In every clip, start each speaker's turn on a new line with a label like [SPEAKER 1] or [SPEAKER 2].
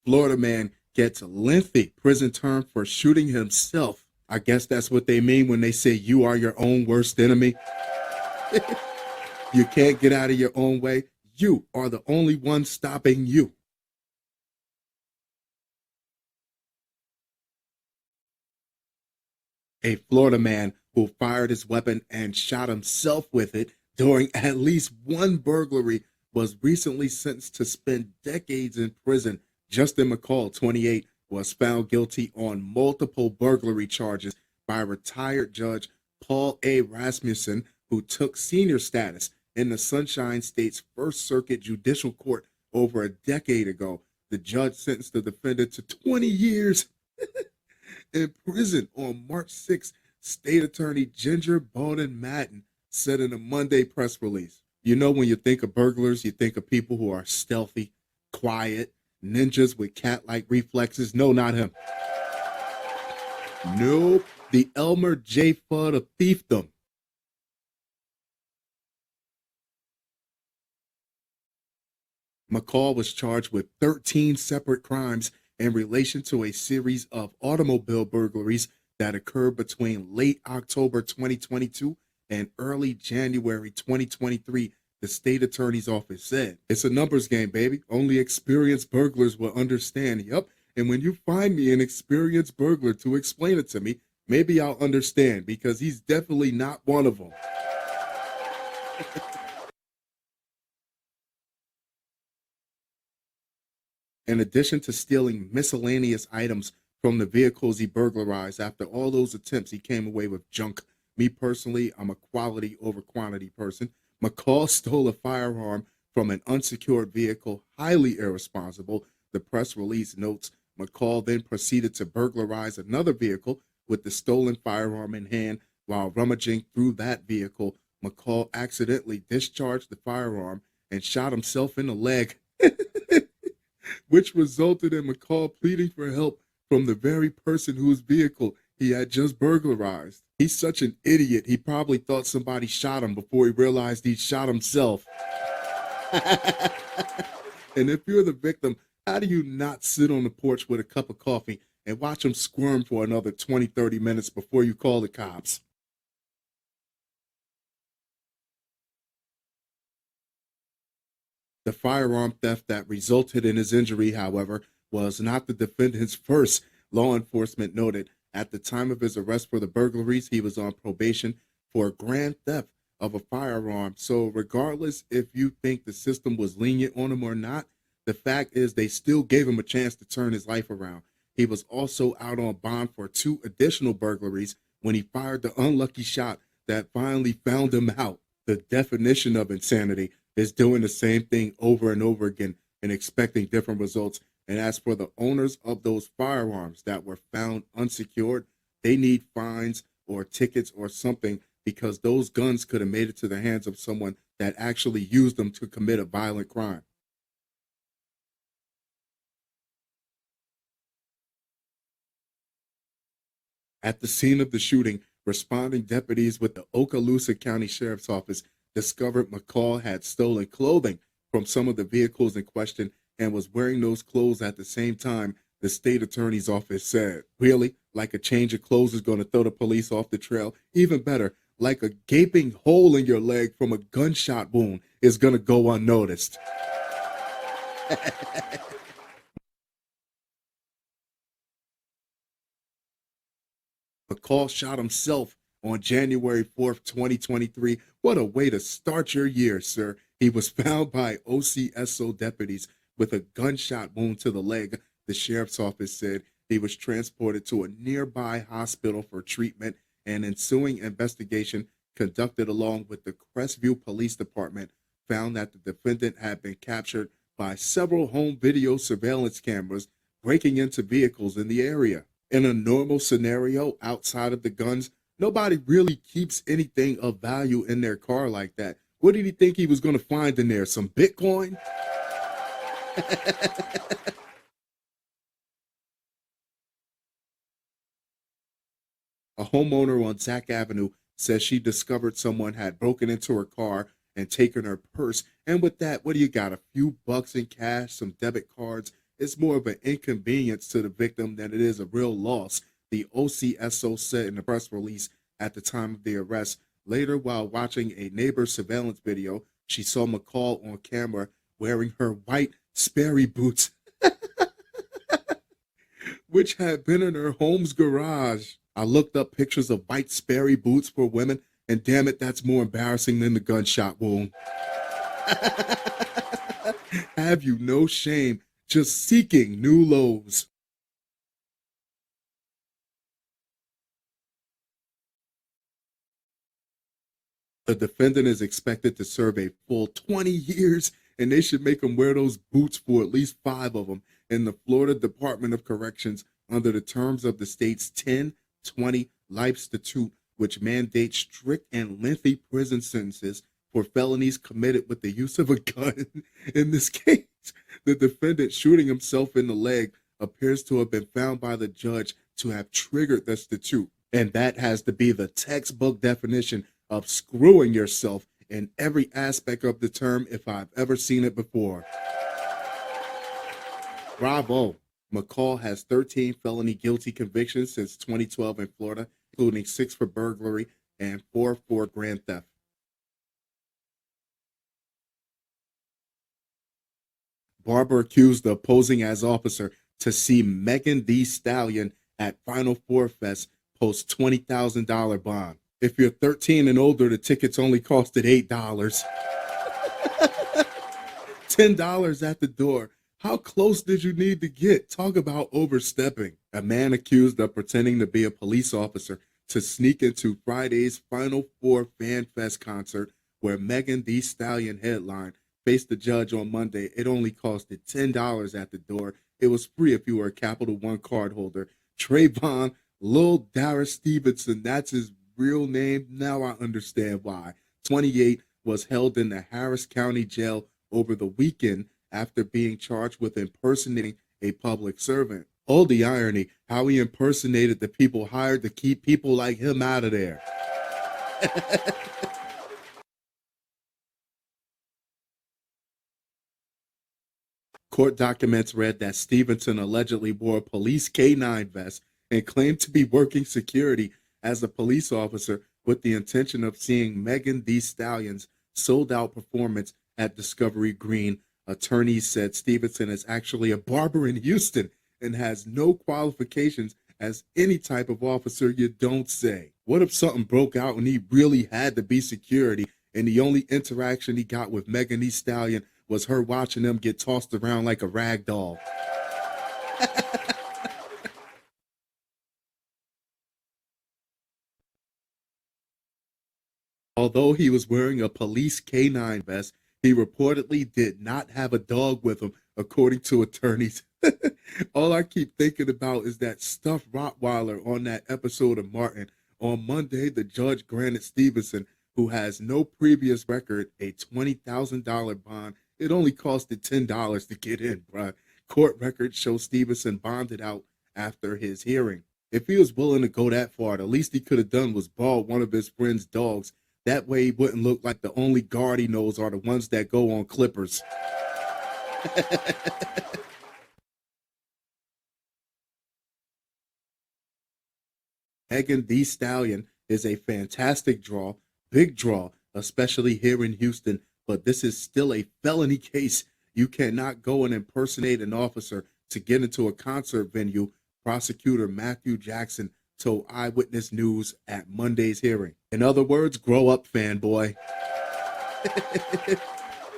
[SPEAKER 1] Florida man gets a lengthy prison term for shooting himself. I guess that's what they mean when they say you are your own worst enemy. You can't get out of your own way. You are the only one stopping you. A Florida man who fired his weapon and shot himself with it during at least one burglary was recently sentenced to spend decades in prison. Justin McCall, 28, was found guilty on multiple burglary charges by retired judge Paul A. Rasmussen, who took senior status in the Sunshine State's First Circuit Judicial Court over a decade ago. The judge sentenced the defendant to 20 years in prison on March 6th, State Attorney Ginger Bowden Madden said in a Monday press release. You know, when you think of burglars, you think of people who are stealthy, quiet, ninjas with cat like reflexes. No, not him. Nope. The Elmer J. Fudd of thiefdom. McCall was charged with 13 separate crimes in relation to a series of automobile burglaries that occurred between late October 2022 and early January 2023, the state attorney's office said. It's a numbers game, baby. Only experienced burglars will understand. Yep. And when you find me an experienced burglar to explain it to me, maybe I'll understand because he's definitely not one of them. In addition to stealing miscellaneous items from the vehicles he burglarized, after all those attempts, he came away with junk. Me personally, I'm a quality over quantity person. McCall stole a firearm from an unsecured vehicle, highly irresponsible. The press release notes McCall then proceeded to burglarize another vehicle with the stolen firearm in hand. While rummaging through that vehicle, McCall accidentally discharged the firearm and shot himself in the leg. Which resulted in McCall pleading for help from the very person whose vehicle he had just burglarized. He's such an idiot, he probably thought somebody shot him before he realized he shot himself. And if you're the victim, how do you not sit on the porch with a cup of coffee and watch him squirm for another 20, 30 minutes before you call the cops? The firearm theft that resulted in his injury, however, was not the defendant's first, law enforcement noted. At the time of his arrest for the burglaries, he was on probation for grand theft of a firearm. So, regardless if you think the system was lenient on him or not, the fact is they still gave him a chance to turn his life around. He was also out on bond for 2 additional burglaries when he fired the unlucky shot that finally found him out. The definition of insanity is doing the same thing over and over again and expecting different results. And as for the owners of those firearms that were found unsecured, they need fines or tickets or something because those guns could have made it to the hands of someone that actually used them to commit a violent crime. At the scene of the shooting, responding deputies with the Okaloosa County Sheriff's Office discovered McCall had stolen clothing from some of the vehicles in question and was wearing those clothes at the same time, the state attorney's office said. Really? Like a change of clothes is going to throw the police off the trail? Even better, like a gaping hole in your leg from a gunshot wound is going to go unnoticed. McCall shot himself on January 4th, 2023. What a way to start your year, sir. He was found by OCSO deputies with a gunshot wound to the leg, the sheriff's office said. He was transported to a nearby hospital for treatment. An ensuing investigation conducted along with the Crestview Police Department found that the defendant had been captured by several home video surveillance cameras breaking into vehicles in the area. In a normal scenario outside of the guns, nobody really keeps anything of value in their car like that. What did he think he was going to find in there? Some Bitcoin? A homeowner on Zack Avenue says she discovered someone had broken into her car and taken her purse. And with that, what do you got? A few bucks in cash, some debit cards, It's more of an inconvenience to the victim than it is a real loss, the OCSO said in a press release at the time of the arrest. Later, while watching a neighbor's surveillance video, she saw McCall on camera wearing her white Sperry boots, which had been in her home's garage. I looked up pictures of white Sperry boots for women, and damn it, that's more embarrassing than the gunshot wound. Have you no shame, just seeking new lows? The defendant is expected to serve a full 20 years, and they should make him wear those boots for at least 5 of them in the Florida Department of Corrections under the terms of the state's 10-20 life statute, which mandates strict and lengthy prison sentences for felonies committed with the use of a gun. In this case, the defendant shooting himself in the leg appears to have been found by the judge to have triggered the statute. And that has to be the textbook definition of screwing yourself in every aspect of the term if I've ever seen it before. Bravo. McCall has 13 felony guilty convictions since 2012 in Florida, including 6 for burglary and 4 for grand theft. Barber accused of posing as officer to see Megan Thee Stallion at Final Four Fest post $20,000 bond. If you're 13 and older, the tickets only costed $8. $10 at the door. How close did you need to get? Talk about overstepping. A man accused of pretending to be a police officer to sneak into Friday's Final Four Fan Fest concert where Megan Thee Stallion headlined faced the judge on Monday. It only costed $10 at the door. It was free if you were a Capital One card holder. Trayvon Lil Darius Stevenson, that's his real name. Now I understand why. 28 was held in the Harris County Jail over the weekend after being charged with impersonating a public servant. Oh, the irony, how he impersonated the people hired to keep people like him out of there. Court documents read that Stevenson allegedly wore a police K-9 vest and claimed to be working security as a police officer with the intention of seeing Megan Thee Stallion's sold-out performance at Discovery Green. Attorneys said Stevenson is actually a barber in Houston and has no qualifications as any type of officer, you don't say. What if something broke out and he really had to be security and the only interaction he got with Megan Thee Stallion was her watching him get tossed around like a rag doll? Although he was wearing a police K-9 vest, he reportedly did not have a dog with him, according to attorneys. All I keep thinking about is that stuffed Rottweiler on that episode of Martin. On Monday, the judge granted Stevenson, who has no previous record, a $20,000 bond. It only costed $10 to get in, bruh. Court records show Stevenson bonded out after his hearing. If he was willing to go that far, the least he could have done was borrow one of his friend's dogs. That way he wouldn't look like the only guard he knows are the ones that go on clippers. Megan Thee Stallion is a fantastic draw, big draw, especially here in Houston, but this is still a felony case. You cannot go and impersonate an officer to get into a concert venue, prosecutor Matthew Jackson told Eyewitness News at Monday's hearing. In other words, grow up, fanboy.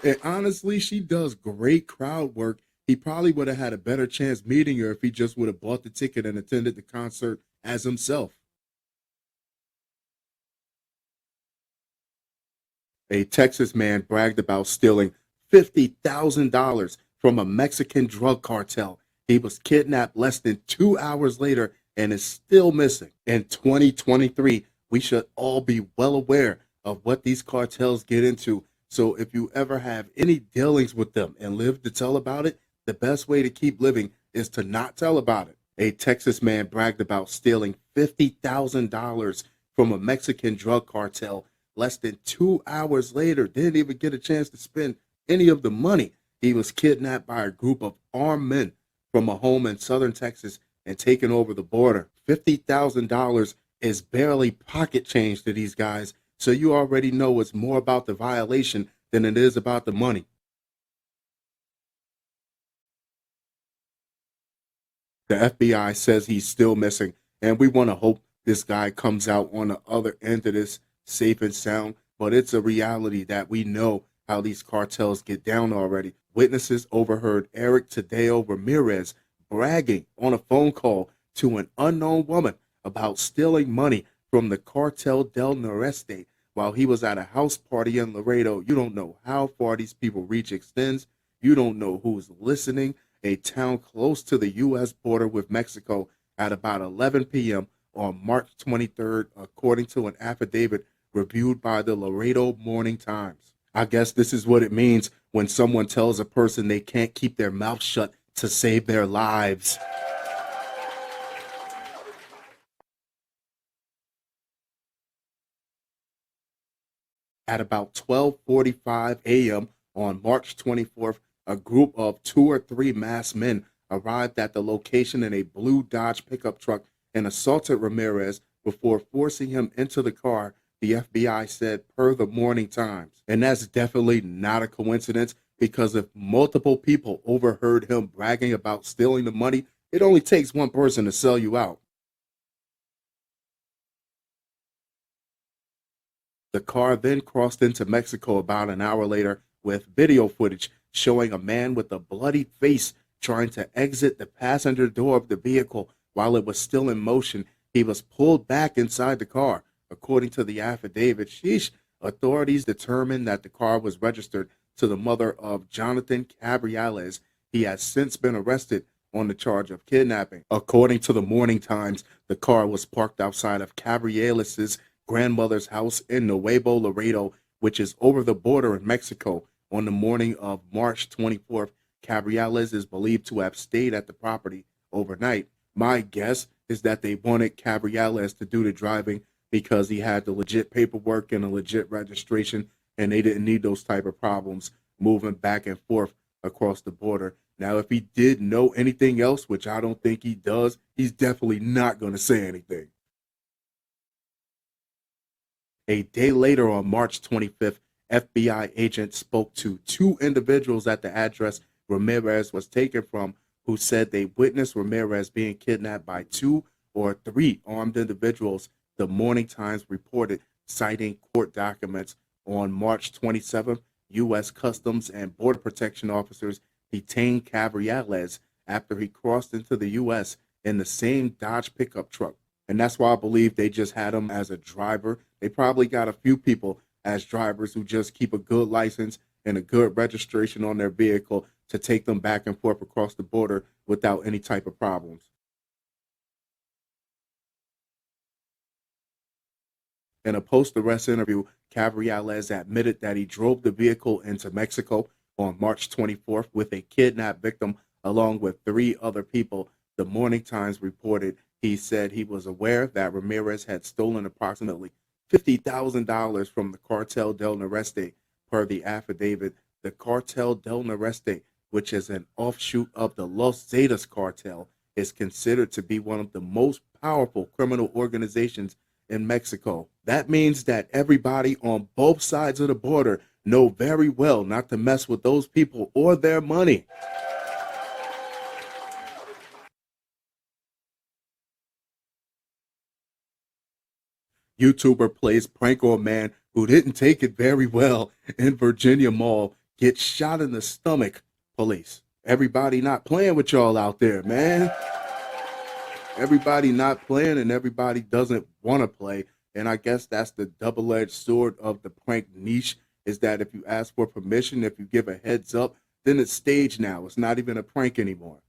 [SPEAKER 1] And honestly, she does great crowd work. He probably would have had a better chance meeting her if he just would have bought the ticket and attended the concert as himself. A Texas man bragged about stealing $50,000 from a Mexican drug cartel. He was kidnapped less than 2 hours later and is still missing. In 2023, we should all be well aware of what these cartels get into. So if you ever have any dealings with them and live to tell about it, the best way to keep living is to not tell about it. A Texas man bragged about stealing $50,000 from a Mexican drug cartel less than 2 hours later. Didn't even get a chance to spend any of the money. He was kidnapped by a group of armed men from a home in southern Texas and taken over the border. $50,000 is barely pocket change to these guys, so you already know it's more about the violation than it is about the money. The FBI says he's still missing, and we want to hope this guy comes out on the other end of this safe and sound. But it's a reality that we know how these cartels get down already. Witnesses overheard Eric Tadeo Ramirez bragging on a phone call to an unknown woman about stealing money from the Cartel del Noreste while he was at a house party in Laredo. You don't know how far these people reach extends. You don't know who's listening. A town close to the U.S. border with Mexico at about 11 p.m. on March 23rd, according to an affidavit reviewed by the Laredo Morning Times. I guess this is what it means when someone tells a person they can't keep their mouth shut to save their lives. At about 12:45 a.m. on March 24th, a group of 2 or 3 masked men arrived at the location in a blue Dodge pickup truck and assaulted Ramirez before forcing him into the car, the FBI said per the Morning Times. And that's definitely not a coincidence, because if multiple people overheard him bragging about stealing the money, it only takes one person to sell you out. The car then crossed into Mexico about an hour later, with video footage showing a man with a bloody face trying to exit the passenger door of the vehicle while it was still in motion. He was pulled back inside the car. According to the affidavit, authorities determined that the car was registered to the mother of Jonathan Cabriales. He has since been arrested on the charge of kidnapping. According to the Morning Times, the car was parked outside of Cabriales' grandmother's house in Nuevo Laredo, which is over the border in Mexico. On the morning of March 24th, Cabriales is believed to have stayed at the property overnight. My guess is that they wanted Cabriales to do the driving because he had the legit paperwork and a legit registration, and they didn't need those type of problems moving back and forth across the border. Now, if he did know anything else, which I don't think he does, he's definitely not going to say anything. A day later, on March 25th, FBI agents spoke to 2 individuals at the address Ramirez was taken from, who said they witnessed Ramirez being kidnapped by 2 or 3 armed individuals, the Morning Times reported, citing court documents. On March 27th, U.S. Customs and Border Protection officers detained Cabriales after he crossed into the U.S. in the same Dodge pickup truck. And that's why I believe they just had him as a driver. They probably got a few people as drivers who just keep a good license and a good registration on their vehicle to take them back and forth across the border without any type of problems. In a post-arrest interview, Cabriales admitted that he drove the vehicle into Mexico on March 24th with a kidnapped victim along with 3 other people. The Morning Times reported he said he was aware that Ramirez had stolen approximately $50,000 from the Cartel del Noreste. Per the affidavit, the Cartel del Noreste, which is an offshoot of the Los Zetas cartel, is considered to be one of the most powerful criminal organizations in Mexico. That means that everybody on both sides of the border know very well not to mess with those people or their money. YouTuber plays prank on man who didn't take it very well in Virginia Mall gets shot in the stomach. Police. Everybody not playing with y'all out there, man. Everybody not playing, and everybody doesn't want to play. And I guess that's the double-edged sword of the prank niche, is that if you ask for permission, if you give a heads up, then it's staged now. It's not even a prank anymore.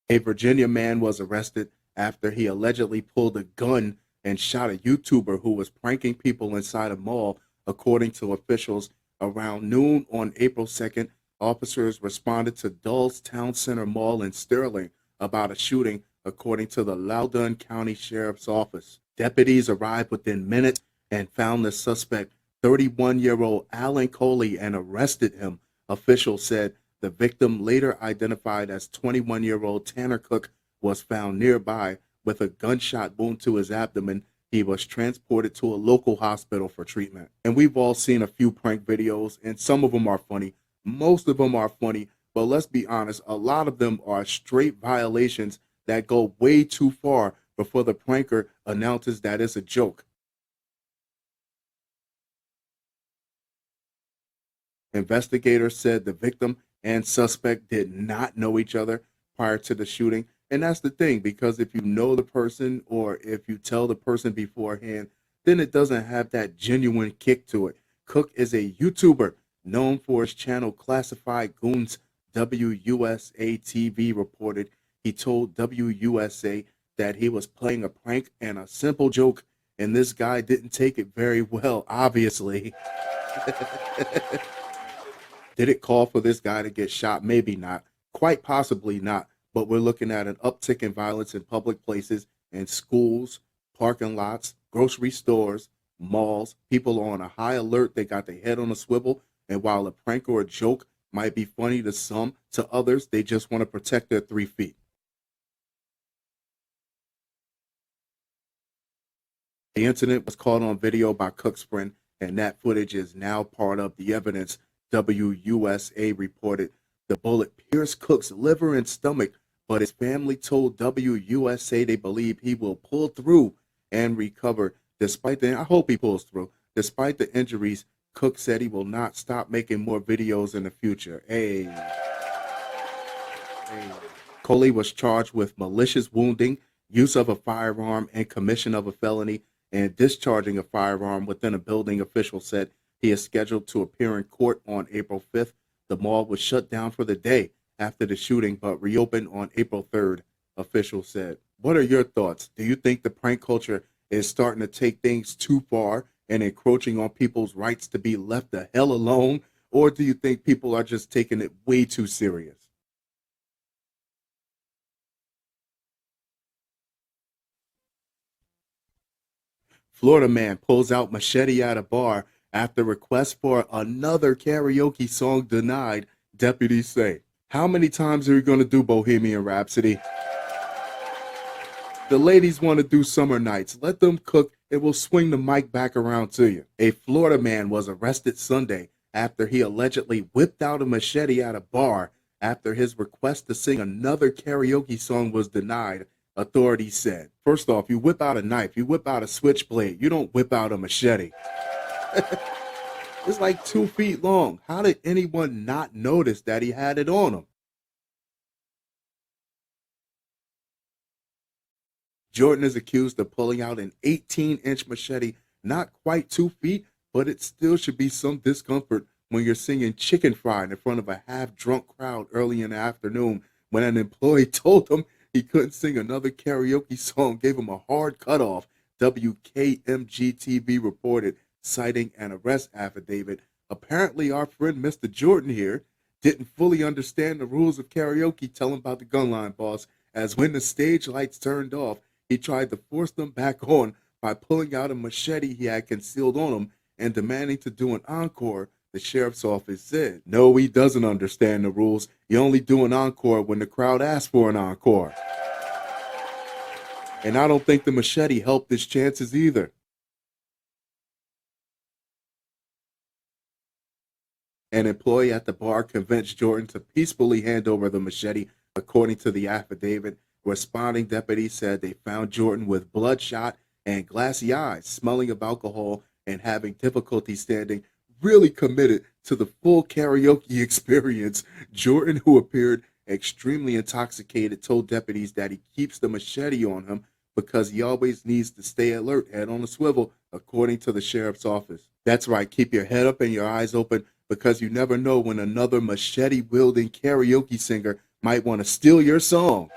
[SPEAKER 1] A Virginia man was arrested after he allegedly pulled a gun and shot a YouTuber who was pranking people inside a mall, according to officials. Around noon on April 2nd, officers responded to Dulles Town Center Mall in Sterling about a shooting, according to the Loudoun County Sheriff's Office. Deputies arrived within minutes and found the suspect, 31-year-old Alan Coley, and arrested him, Officials said the victim, later identified as 21-year-old Tanner Cook, was found nearby with a gunshot wound to his abdomen. He was transported to a local hospital for treatment. And we've all seen a few prank videos, and some of them are funny. Most of them are funny, but let's be honest, a lot of them are straight violations that go way too far before the pranker announces that it's a joke. Investigators said the victim and suspect did not know each other prior to the shooting. And that's the thing, because if you know the person or if you tell the person beforehand, then it doesn't have that genuine kick to it. Cook is a YouTuber known for his channel Classified Goons. WUSA TV reported he told WUSA that he was playing a prank and a simple joke, and this guy didn't take it very well, obviously. Did it call for this guy to get shot? Maybe not. Quite possibly not. But we're looking at an uptick in violence in public places, in schools, parking lots, grocery stores, malls. People are on a high alert. They got their head on a swivel. And while a prank or a joke might be funny to some, to others, they just want to protect their 3 feet. The incident was caught on video by Cook's friend, and that footage is now part of the evidence. WUSA reported the bullet pierced Cook's liver and stomach, but his family told WUSA they believe he will pull through and recover I hope he pulls through. Despite the injuries, Cook said he will not stop making more videos in the future. Hey. Coley was charged with malicious wounding, use of a firearm, and commission of a felony, and discharging a firearm within a building. Officials said he is scheduled to appear in court on April 5th. The mall was shut down for the day after the shooting, but reopened on April 3rd, officials said. What are your thoughts? Do you think the prank culture is starting to take things too far and encroaching on people's rights to be left the hell alone? Or do you think people are just taking it way too serious? Florida man pulls out machete at a bar after request for another karaoke song denied, deputies say. How many times are you going to do Bohemian Rhapsody? The ladies want to do Summer Nights. Let them cook. It will swing the mic back around to you. A Florida man was arrested Sunday after he allegedly whipped out a machete at a bar after his request to sing another karaoke song was denied, authorities said. First off, you whip out a knife, you whip out a switchblade, you don't whip out a machete. It's like 2 feet long. How did anyone not notice that he had it on him? Jordan is accused of pulling out an 18-inch machete, not quite 2 feet, but it still should be some discomfort when you're singing Chicken Fried in front of a half-drunk crowd early in the afternoon when an employee told him he couldn't sing another karaoke song, gave him a hard cutoff, WKMG-TV reported, citing an arrest affidavit. Apparently, our friend Mr. Jordan here didn't fully understand the rules of karaoke. Tell him about the gun line, boss, as when the stage lights turned off, he tried to force them back on by pulling out a machete he had concealed on him and demanding to do an encore, the sheriff's office said. No, he doesn't understand the rules. You only do an encore when the crowd asks for an encore. And I don't think the machete helped his chances either. An employee at the bar convinced Jordan to peacefully hand over the machete, according to the affidavit. Responding deputies said they found Jordan with bloodshot and glassy eyes, smelling of alcohol, and having difficulty standing, really committed to the full karaoke experience. Jordan, who appeared extremely intoxicated, told deputies that he keeps the machete on him because he always needs to stay alert, head on a swivel, according to the sheriff's office. That's right, keep your head up and your eyes open because you never know when another machete-wielding karaoke singer might want to steal your song.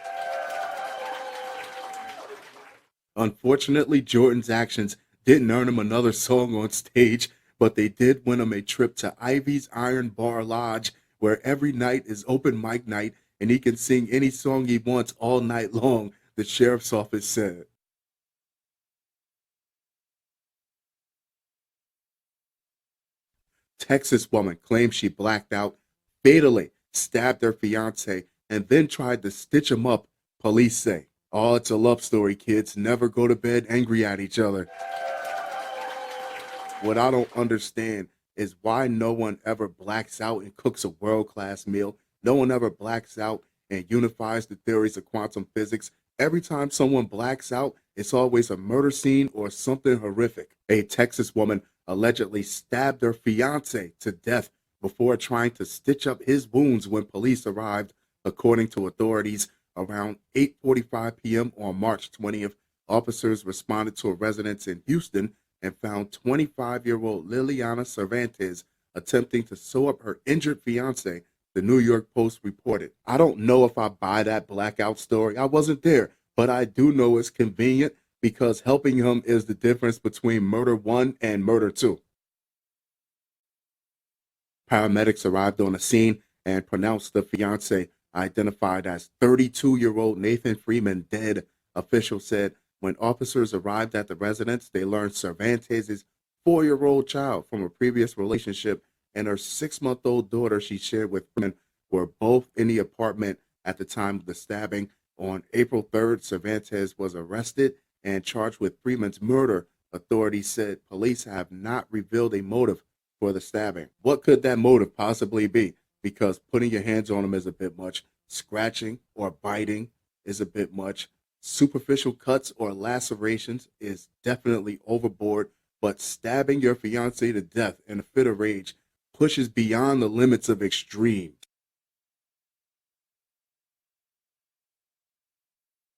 [SPEAKER 1] Unfortunately, Jordan's actions didn't earn him another song on stage, but they did win him a trip to Ivy's Iron Bar Lodge, where every night is open mic night and he can sing any song he wants all night long, the sheriff's office said. Texas woman claims she blacked out fatally stabbed their fiance and then tried to stitch him up, police say. Oh, it's a love story, kids. Never go to bed angry at each other. What I don't understand is why no one ever blacks out and cooks a world class meal. No one ever blacks out and unifies the theories of quantum physics. Every time someone blacks out, it's always a murder scene or something horrific. A Texas woman allegedly stabbed her fiance to death before trying to stitch up his wounds when police arrived, according to authorities. Around 8:45 p.m. on March 20th, officers responded to a residence in Houston and found 25-year-old Liliana Cervantes attempting to sew up her injured fiance, the New York Post reported. I don't know if I buy that blackout story. I wasn't there, but I do know it's convenient because helping him is the difference between murder one and murder two. Paramedics arrived on the scene and pronounced the fiance, identified as 32-year-old Nathan Freeman, dead. Officials said when officers arrived at the residence, they learned Cervantes' 4-year-old child from a previous relationship and her 6-month-old daughter she shared with Freeman were both in the apartment at the time of the stabbing. On April 3rd, Cervantes was arrested and charged with Freeman's murder. Authorities said police have not revealed a motive for the stabbing. What could that motive possibly be? Because putting your hands on him is a bit much. Scratching or biting is a bit much. Superficial cuts or lacerations is definitely overboard, but stabbing your fiance to death in a fit of rage pushes beyond the limits of extreme.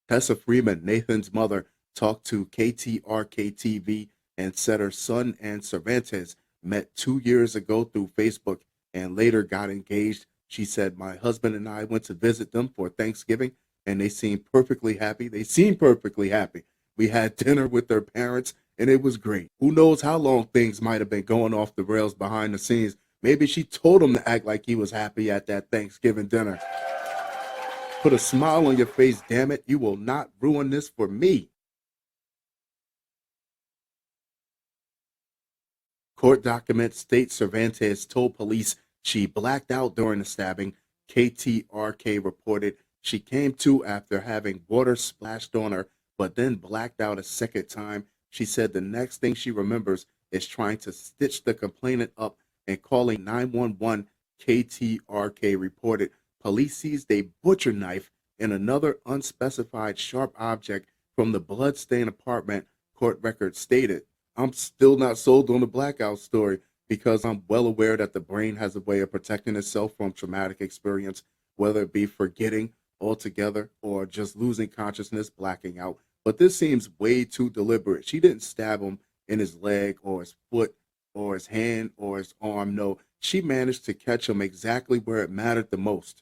[SPEAKER 1] Tessa Freeman, Nathan's mother, talked to KTRK TV and said her son and Cervantes met 2 years ago through Facebook and later got engaged. She said, my husband and I went to visit them for Thanksgiving and they seemed perfectly happy. They seemed perfectly happy. We had dinner with their parents and it was great. Who knows how long things might have been going off the rails behind the scenes. Maybe she told him to act like he was happy at that Thanksgiving dinner. Put a smile on your face, damn it. You will not ruin this for me. Court documents state Cervantes told police she blacked out during the stabbing. KTRK reported she came to after having water splashed on her, but then blacked out a second time. She said the next thing she remembers is trying to stitch the complainant up and calling 911. KTRK reported police seized a butcher knife and another unspecified sharp object from the blood-stained apartment, court records stated. I'm still not sold on the blackout story because I'm well aware that the brain has a way of protecting itself from traumatic experience, whether it be forgetting altogether or just losing consciousness, blacking out. But this seems way too deliberate. She didn't stab him in his leg or his foot or his hand or his arm. No, she managed to catch him exactly where it mattered the most.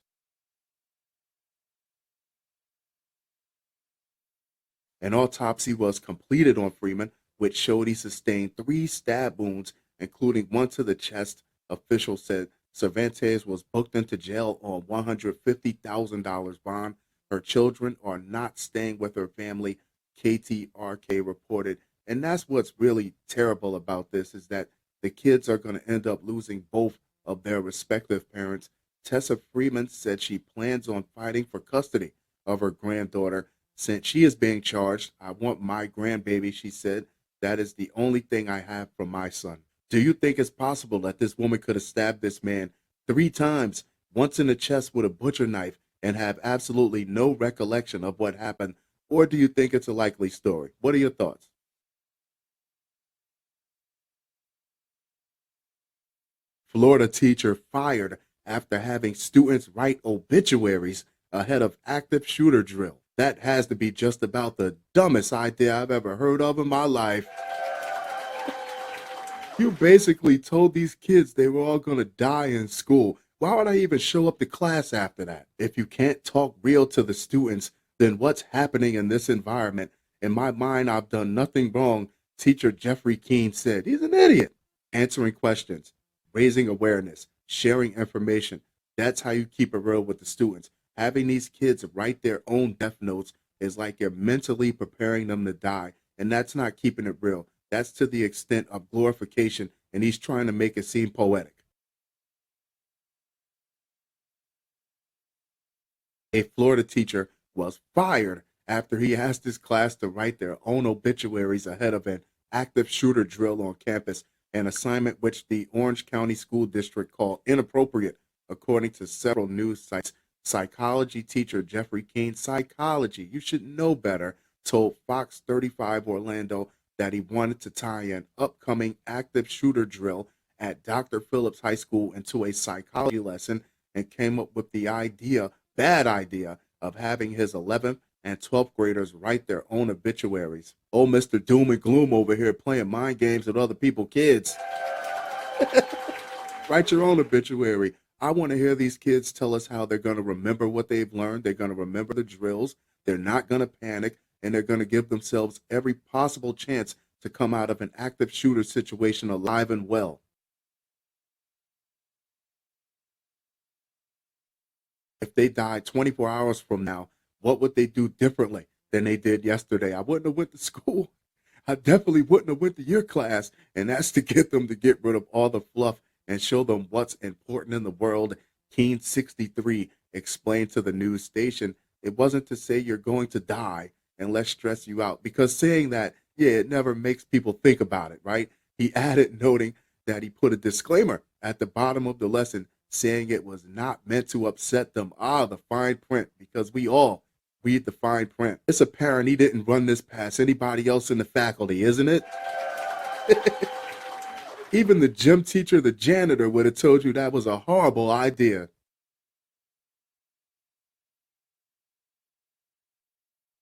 [SPEAKER 1] An autopsy was completed on Freeman, which showed he sustained 3 stab wounds, including one to the chest. Officials said Cervantes was booked into jail on $150,000 bond. Her children are not staying with her family, KTRK reported. And that's what's really terrible about this is that the kids are going to end up losing both of their respective parents. Tessa Freeman said she plans on fighting for custody of her granddaughter since she is being charged. I want my grandbaby, she said. That is the only thing I have from my son. Do you think it's possible that this woman could have stabbed this man 3 times, once in the chest with a butcher knife, and have absolutely no recollection of what happened? Or do you think it's a likely story? What are your thoughts? Florida teacher fired after having students write obituaries ahead of active shooter drill. That has to be just about the dumbest idea I've ever heard of in my life. You basically told these kids they were all going to die in school. Why would I even show up to class after that? If you can't talk real to the students, then what's happening in this environment? In my mind, I've done nothing wrong, teacher Jeffrey Keene said. He's an idiot. Answering questions, raising awareness, sharing information. That's how you keep it real with the students. Having these kids write their own death notes is like you're mentally preparing them to die. And that's not keeping it real. That's to the extent of glorification. And he's trying to make it seem poetic. A Florida teacher was fired after he asked his class to write their own obituaries ahead of an active shooter drill on campus, an assignment which the Orange County School District called inappropriate, according to several news sites. Psychology teacher Jeffrey Keene, psychology, you should know better, told Fox 35 Orlando that he wanted to tie an upcoming active shooter drill at Dr. Phillips High School into a psychology lesson and came up with the bad idea, of having his 11th and 12th graders write their own obituaries. Oh, Mr. Doom and Gloom over here playing mind games with other people's kids. Write your own obituary. I want to hear these kids tell us how they're going to remember what they've learned. They're going to remember the drills. They're not going to panic, and they're going to give themselves every possible chance to come out of an active shooter situation alive and well. If they died 24 hours from now, what would they do differently than they did yesterday? I wouldn't have went to school. I definitely wouldn't have went to your class, and that's to get them to get rid of all the fluff and show them what's important in the world. Keen 63 explained to the news station, it wasn't to say you're going to die and let's stress you out, because saying that, yeah, it never makes people think about it, right? He added, noting that he put a disclaimer at the bottom of the lesson saying it was not meant to upset them. The fine print, because we all read the fine print. It's apparent he didn't run this past anybody else in the faculty, isn't it? Even the gym teacher, the janitor, would have told you that was a horrible idea.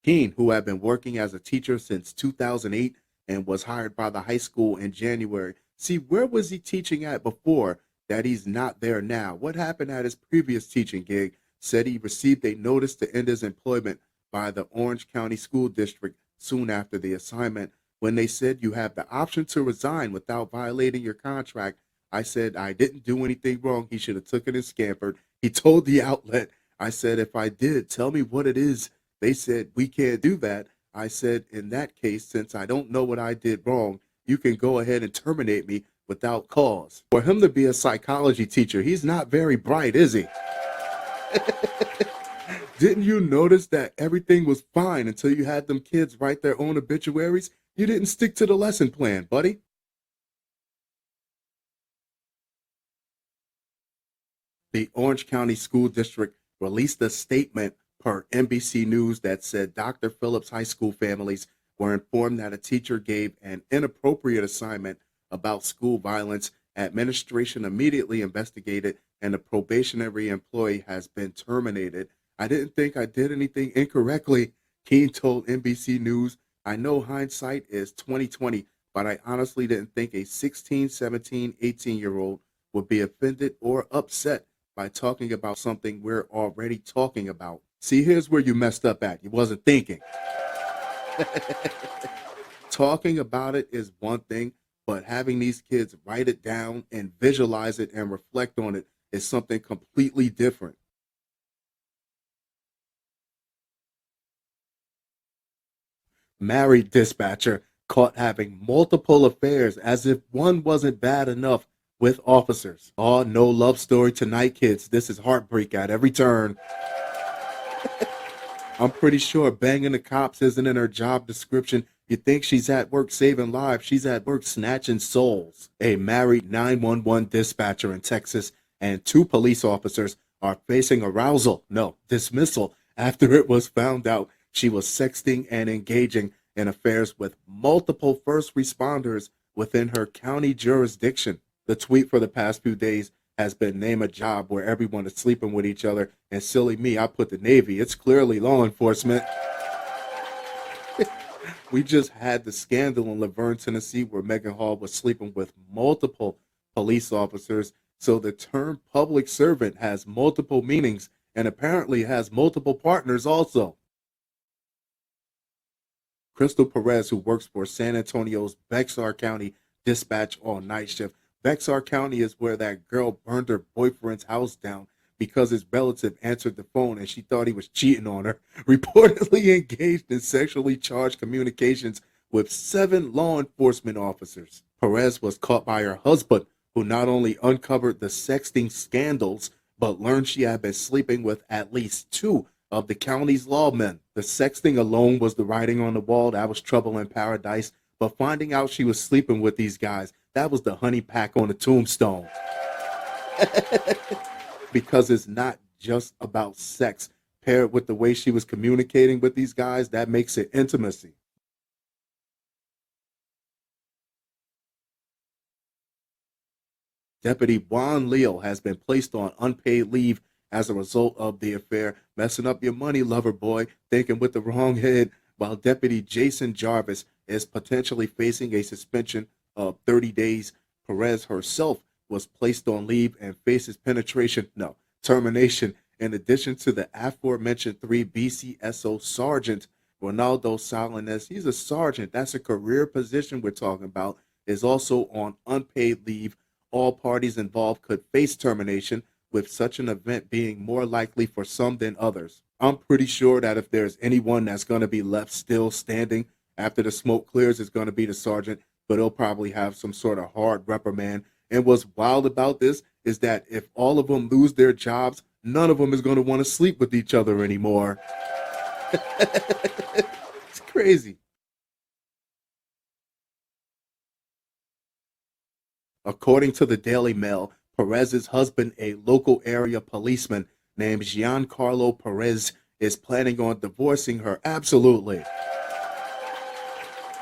[SPEAKER 1] Keene, who had been working as a teacher since 2008 and was hired by the high school in January. See, where was he teaching at before that he's not there now? What happened at his previous teaching gig? Said he received a notice to end his employment by the Orange County School District soon after the assignment. When they said you have the option to resign without violating your contract, I said I didn't do anything wrong. He should have took it and scampered. He told the outlet, I said, if I did, tell me what it is. They said, we can't do that. I said, in that case, since I don't know what I did wrong, you can go ahead and terminate me without cause. For him to be a psychology teacher, he's not very bright, is he? Didn't you notice that everything was fine until you had them kids write their own obituaries? You didn't stick to the lesson plan, buddy. The Orange County School District released a statement per NBC News that said Dr. Phillips High School families were informed that a teacher gave an inappropriate assignment about school violence. Administration immediately investigated, and the probationary employee has been terminated. I didn't think I did anything incorrectly, Keene told NBC News. I know hindsight is 2020, but I honestly didn't think a 16, 17, 18-year-old would be offended or upset by talking about something we're already talking about. See, here's where you messed up at. You wasn't thinking. Talking about it is one thing, but having these kids write it down and visualize it and reflect on it is something completely different. Married dispatcher caught having multiple affairs as if one wasn't bad enough with officers. Oh, no love story tonight, kids. This is heartbreak at every turn. I'm pretty sure banging the cops isn't in her job description. You think she's at work saving lives. She's at work snatching souls. A married 911 dispatcher in Texas and 2 police officers are facing dismissal after it was found out she was sexting and engaging in affairs with multiple first responders within her county jurisdiction. The tweet for the past few days has been name a job where everyone is sleeping with each other, and silly me, I put the Navy. It's clearly law enforcement. We just had the scandal in Laverne, Tennessee, where Megan Hall was sleeping with multiple police officers. So the term public servant has multiple meanings and apparently has multiple partners also. Crystal Perez, who works for San Antonio's Bexar County Dispatch on night shift. Bexar County is where that girl burned her boyfriend's house down because his relative answered the phone and she thought he was cheating on her. Reportedly engaged in sexually charged communications with 7 law enforcement officers. Perez was caught by her husband, who not only uncovered the sexting scandals, but learned she had been sleeping with at least 2 of the county's lawmen. The sexting alone was the writing on the wall. That was trouble in paradise. But finding out she was sleeping with these guys, that was the honey pack on the tombstone. Because it's not just about sex. Paired with the way she was communicating with these guys, that makes it intimacy. Deputy Juan Leal has been placed on unpaid leave as a result of the affair. Messing up your money, lover boy, thinking with the wrong head, while Deputy Jason Jarvis is potentially facing a suspension of 30 days. Perez herself was placed on leave and faces termination. In addition to the aforementioned 3 BCSO Sergeant Ronaldo Salinas, he's a sergeant. That's a career position we're talking about, is also on unpaid leave. All parties involved could face termination, with such an event being more likely for some than others. I'm pretty sure that if there's anyone that's going to be left still standing after the smoke clears, it's going to be the sergeant, but he'll probably have some sort of hard reprimand. And what's wild about this is that if all of them lose their jobs, none of them is going to want to sleep with each other anymore. It's crazy. According to the Daily Mail, Perez's husband, a local area policeman named Giancarlo Perez, is planning on divorcing her. Absolutely.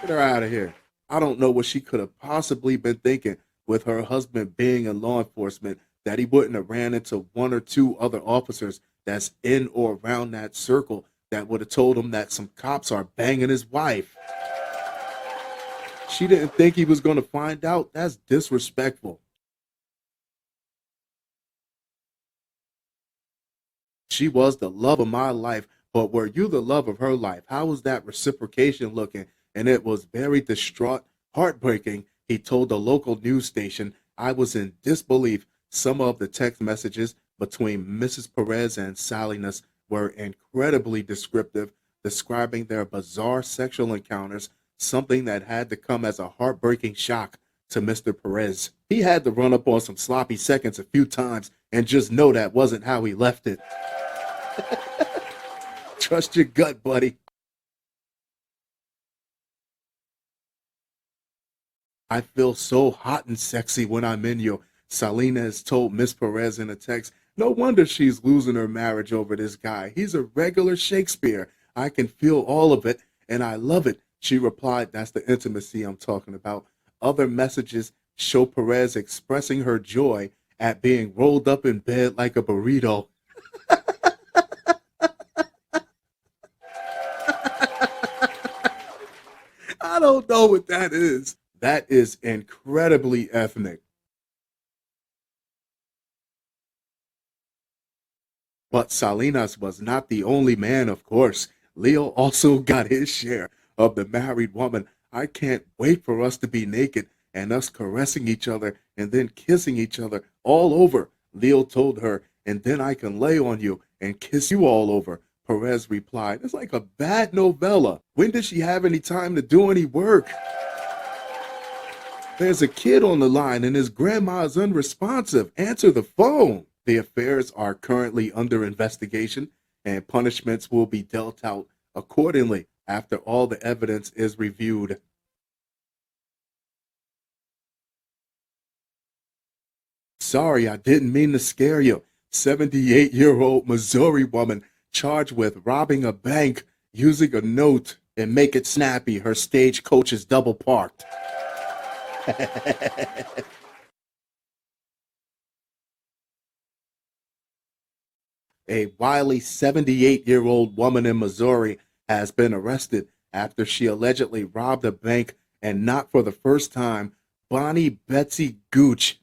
[SPEAKER 1] Get her out of here. I don't know what she could have possibly been thinking with her husband being in law enforcement, that he wouldn't have ran into 1 or 2 other officers that's in or around that circle that would have told him that some cops are banging his wife. She didn't think he was going to find out. That's disrespectful. She was the love of my life, but were you the love of her life? How was that reciprocation looking? And it was very distraught, heartbreaking. He told the local news station, I was in disbelief. Some of the text messages between Mrs. Perez and Salinas were incredibly descriptive, describing their bizarre sexual encounters, something that had to come as a heartbreaking shock to Mr. Perez. He had to run up on some sloppy seconds a few times and just know that wasn't how he left it. Trust your gut, buddy. I feel so hot and sexy when I'm in you, Salinas told Miss Perez in a text. No wonder she's losing her marriage over this guy. He's a regular Shakespeare. I can feel all of it, and I love it. She replied, that's the intimacy I'm talking about. Other messages show Perez expressing her joy at being rolled up in bed like a burrito. I don't know what that is. That is incredibly ethnic. But Salinas was not the only man, of course. Leo also got his share of the married woman. I can't wait for us to be naked and us caressing each other and then kissing each other all over, Leo told her, and then I can lay on you and kiss you all over. Perez replied, it's like a bad novella. When did she have any time to do any work? There's a kid on the line and his grandma's unresponsive. Answer the phone. The affairs are currently under investigation and punishments will be dealt out accordingly after all the evidence is reviewed. Sorry, I didn't mean to scare you. 78-year-old Missouri woman charged with robbing a bank using a note, and make it snappy, her stagecoach is double parked. A wily 78-year-old woman in Missouri has been arrested after she allegedly robbed a bank, and not for the first time. Bonnie Betsy Gooch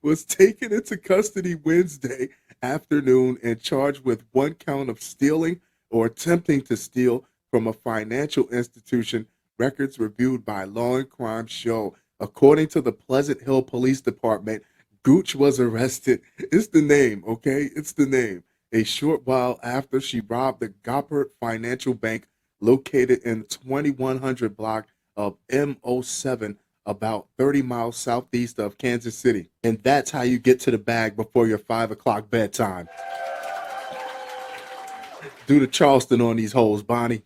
[SPEAKER 1] was taken into custody Wednesday afternoon and charged with 1 count of stealing or attempting to steal from a financial institution, records reviewed by Law and Crime show. According to the Pleasant Hill Police Department, Gooch was arrested. It's the name, okay? It's the name. A short while after she robbed the Goppert Financial Bank located in 2100 block of M07, about 30 miles southeast of Kansas City. And that's how you get to the bag before your 5 o'clock bedtime. Do the Charleston on these hoes, Bonnie.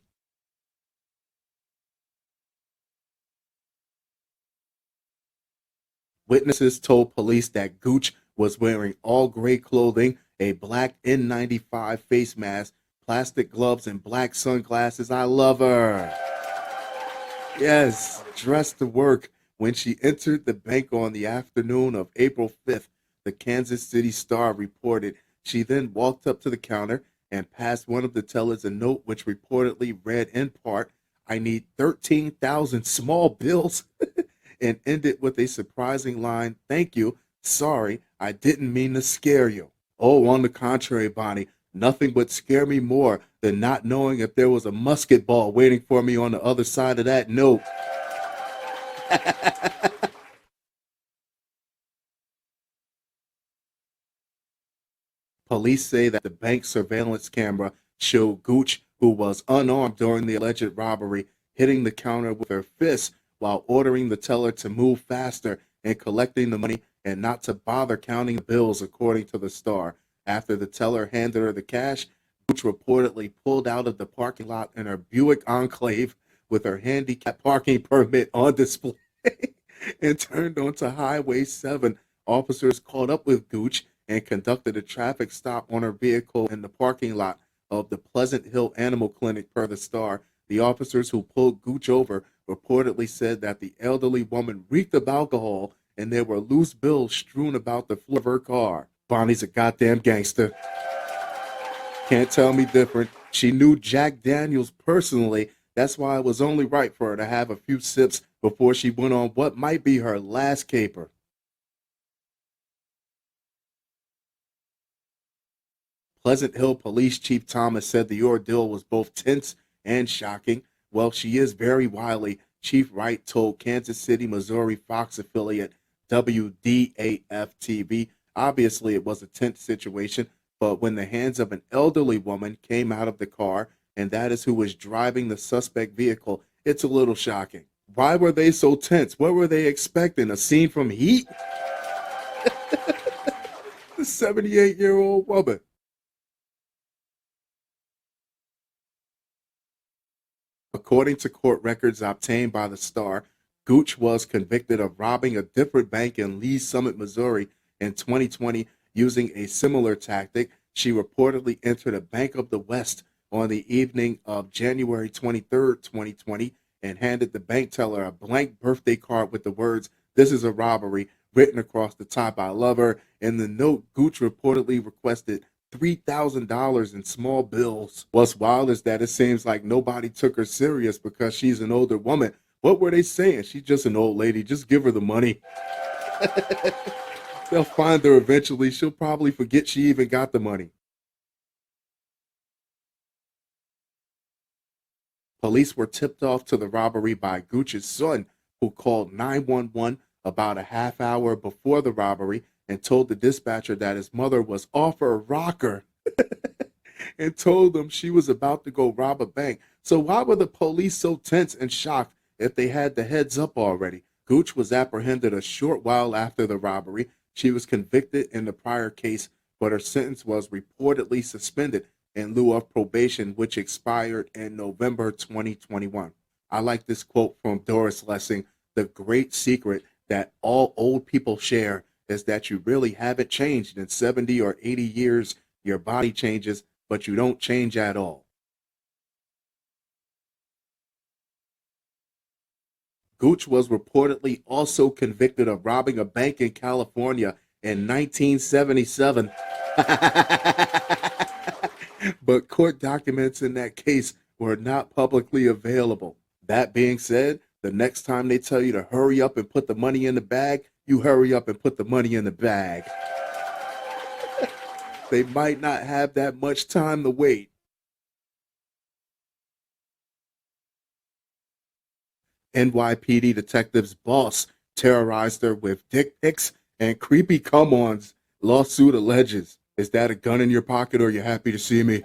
[SPEAKER 1] Witnesses told police that Gooch was wearing all gray clothing, a black N95 face mask, plastic gloves, and black sunglasses. I love her. Yes, dressed to work. When she entered the bank on the afternoon of April 5th, the Kansas City Star reported she then walked up to the counter and passed one of the tellers a note which reportedly read in part, I need 13,000 small bills, and ended with a surprising line, thank you, sorry, I didn't mean to scare you. Oh, on the contrary, Bonnie, nothing would scare me more than not knowing if there was a musket ball waiting for me on the other side of that note. Police say that the bank surveillance camera showed Gooch, who was unarmed during the alleged robbery, hitting the counter with her fist while ordering the teller to move faster and collecting the money and not to bother counting the bills, according to the Star. After the teller handed her the cash, Gooch reportedly pulled out of the parking lot in her Buick Enclave with her handicap parking permit on display and turned onto Highway 7. Officers caught up with Gooch and conducted a traffic stop on her vehicle in the parking lot of the Pleasant Hill Animal Clinic, per the Star. The officers who pulled Gooch over reportedly said that the elderly woman reeked of alcohol and there were loose bills strewn about the floor of her car. Bonnie's a goddamn gangster. Can't tell me different. She knew Jack Daniels personally. That's why it was only right for her to have a few sips before she went on what might be her last caper. Pleasant Hill Police Chief Thomas said the ordeal was both tense and shocking. Well, she is very wily, Chief Wright told Kansas City, Missouri Fox affiliate WDAF TV. Obviously, it was a tense situation, but when the hands of an elderly woman came out of the car, and that is who was driving the suspect vehicle, it's a little shocking. Why were they so tense? What were they expecting? A scene from Heat? The 78-year-old woman. According to court records obtained by the Star, Gooch was convicted of robbing a different bank in Lee's Summit, Missouri in 2020 using a similar tactic. She reportedly entered a Bank of the West on the evening of January 23rd, 2020, and handed the bank teller a blank birthday card with the words, This is a robbery, written across the top. I love her. In the note, Gooch reportedly requested $3,000 in small bills. What's wild is that it seems like nobody took her serious because she's an older woman. What were they saying? She's just an old lady. Just give her the money. They'll find her eventually. She'll probably forget she even got the money. Police were tipped off to the robbery by Gooch's son, who called 911 about a half hour before the robbery and told the dispatcher that his mother was off her rocker and told them she was about to go rob a bank. So why were the police so tense and shocked if they had the heads up already? Gooch was apprehended a short while after the robbery. She was convicted in the prior case, but her sentence was reportedly suspended in lieu of probation, which expired in November 2021. I like this quote from Doris Lessing. The great secret that all old people share is that you really haven't changed in 70 or 80 years. Your body changes, but you don't change at all. Gooch was reportedly also convicted of robbing a bank in California in 1977. But court documents in that case were not publicly available. That being said, the next time they tell you to hurry up and put the money in the bag, you hurry up and put the money in the bag. They might not have that much time to wait. NYPD detectives boss terrorized her with dick pics and creepy come-ons. Lawsuit alleges. Is that a gun in your pocket or you happy to see me?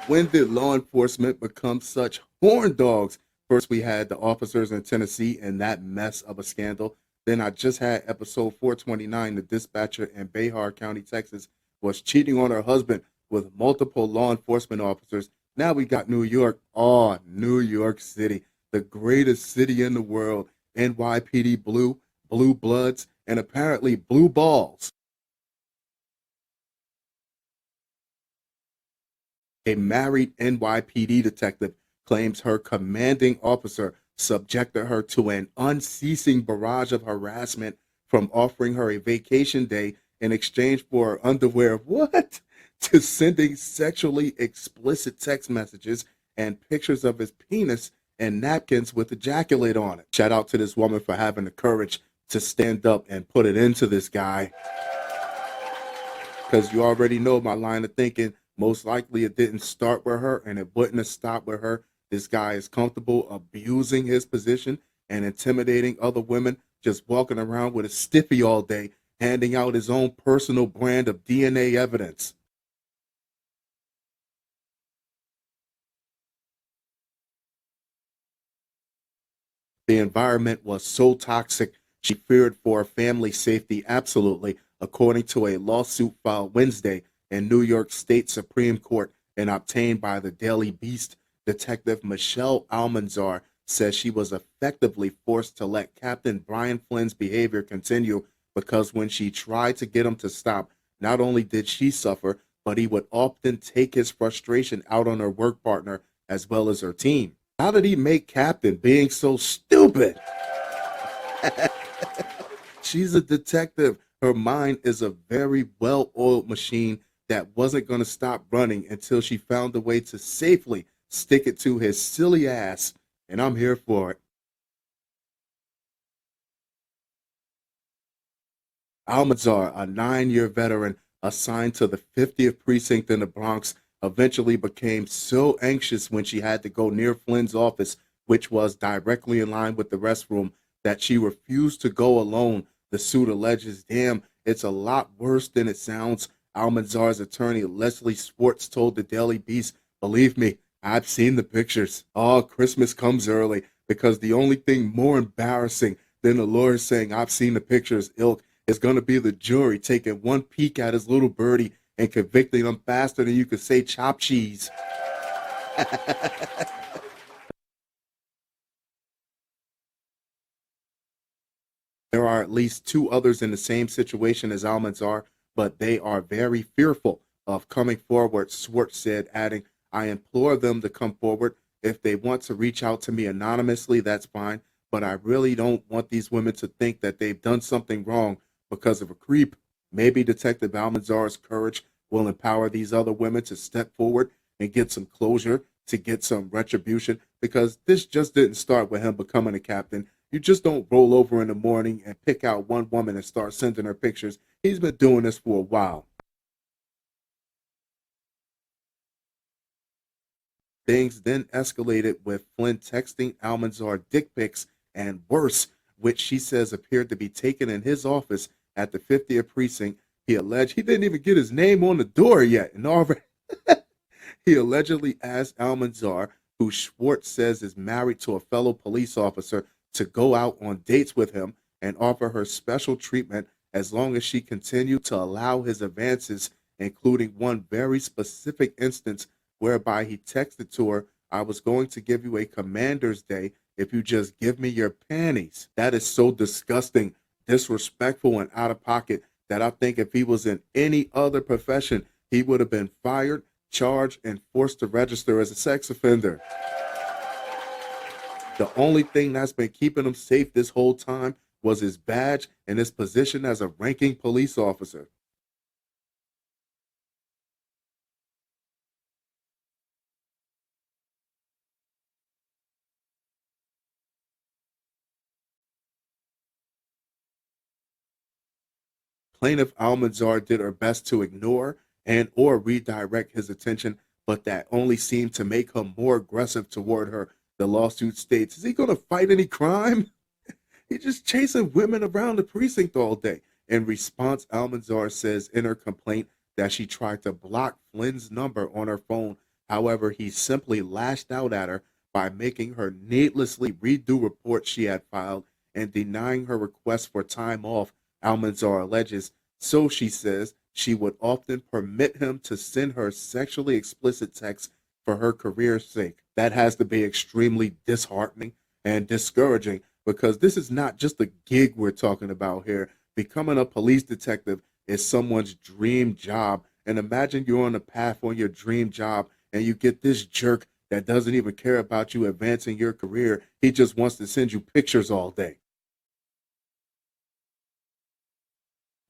[SPEAKER 1] When did law enforcement become such horn dogs? First, we had the officers in Tennessee and that mess of a scandal. Then I just had episode 429. The dispatcher in Behar County, Texas, was cheating on her husband with multiple law enforcement officers. Now we got New York. Oh, New York City, the greatest city in the world. NYPD Blue, Blue Bloods, and apparently Blue Balls. A married NYPD detective claims her commanding officer subjected her to an unceasing barrage of harassment, from offering her a vacation day in exchange for her underwear, what? To sending sexually explicit text messages and pictures of his penis and napkins with ejaculate on it. Shout out to this woman for having the courage to stand up and put it into this guy. Because you already know my line of thinking. Most likely it didn't start with her and it wouldn't have stopped with her. This guy is comfortable abusing his position and intimidating other women, just walking around with a stiffy all day, handing out his own personal brand of DNA evidence. The environment was so toxic, she feared for her family's safety, absolutely, according to a lawsuit filed Wednesday in New York State Supreme Court and obtained by the Daily Beast. Detective Michelle Almanzar says she was effectively forced to let Captain Brian Flynn's behavior continue because when she tried to get him to stop, not only did she suffer, but he would often take his frustration out on her work partner as well as her team. How did he make Captain being so stupid? She's a detective. Her mind is a very well oiled machine that wasn't going to stop running until she found a way to safely stick it to his silly ass. And I'm here for it. Almanzar, a 9-year veteran assigned to the 50th precinct in the Bronx, eventually became so anxious when she had to go near Flynn's office, which was directly in line with the restroom, that she refused to go alone. The suit alleges, damn, it's a lot worse than it sounds. Almanzar's attorney, Leslie Swartz, told the Daily Beast, believe me, I've seen the pictures. Oh, Christmas comes early because the only thing more embarrassing than the lawyer saying, I've seen the pictures, ilk, is going to be the jury taking one peek at his little birdie and convicting him faster than you could say chopped cheese. There are at least two others in the same situation as Almanzar, but they are very fearful of coming forward, Swartz said, adding, I implore them to come forward. If they want to reach out to me anonymously, that's fine, but I really don't want these women to think that they've done something wrong because of a creep. Maybe Detective Almanzar's courage will empower these other women to step forward and get some closure, to get some retribution, because this just didn't start with him becoming a captain. You just don't roll over in the morning and pick out one woman and start sending her pictures. He's been doing this for a while. Things then escalated with Flynn texting Almanzar dick pics and worse, which she says appeared to be taken in his office at the 50th precinct. He alleged he didn't even get his name on the door yet, and already he allegedly asked Almanzar, who Schwartz says is married to a fellow police officer, to go out on dates with him and offer her special treatment as long as she continued to allow his advances, including one very specific instance whereby he texted to her, I was going to give you a commander's day if you just give me your panties. That is so disgusting, disrespectful, and out of pocket that I think if he was in any other profession, he would have been fired, charged, and forced to register as a sex offender. The only thing that's been keeping him safe this whole time was his badge and his position as a ranking police officer. Plaintiff Almanzar did her best to ignore and or redirect his attention, but that only seemed to make him more aggressive toward her. The lawsuit states, is he going to fight any crime? He's just chasing women around the precinct all day. In response, Almanzar says in her complaint that she tried to block Flynn's number on her phone. However, he simply lashed out at her by making her needlessly redo reports she had filed and denying her request for time off. Almanzar alleges. So she says she would often permit him to send her sexually explicit texts for her career's sake. That has to be extremely disheartening and discouraging because this is not just a gig we're talking about here. Becoming a police detective is someone's dream job. And imagine you're on a path on your dream job and you get this jerk that doesn't even care about you advancing your career. He just wants to send you pictures all day.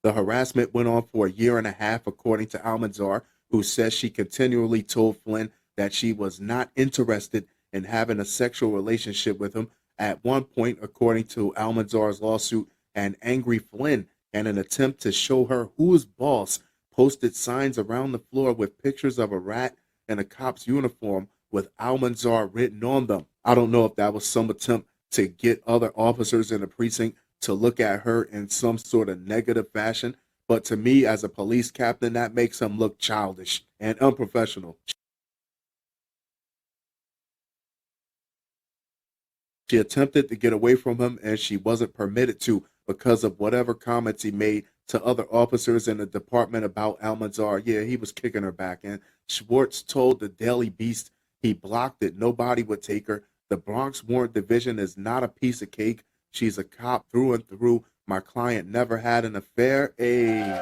[SPEAKER 1] The harassment went on for a year and a half, according to Almanzar, who says she continually told Flynn that she was not interested in having a sexual relationship with him. At one point, according to Almanzar's lawsuit, an angry Flynn, in an attempt to show her who's boss, posted signs around the floor with pictures of a rat in a cop's uniform with Almanzar written on them. I don't know if that was some attempt to get other officers in the precinct to look at her in some sort of negative fashion. But to me, as a police captain, that makes him look childish and unprofessional. She attempted to get away from him and she wasn't permitted to because of whatever comments he made to other officers in the department about Almanzar. Yeah, he was kicking her back. And Schwartz told the Daily Beast he blocked it. Nobody would take her. The Bronx Warrant Division is not a piece of cake. She's a cop through and through. My client never had an affair, and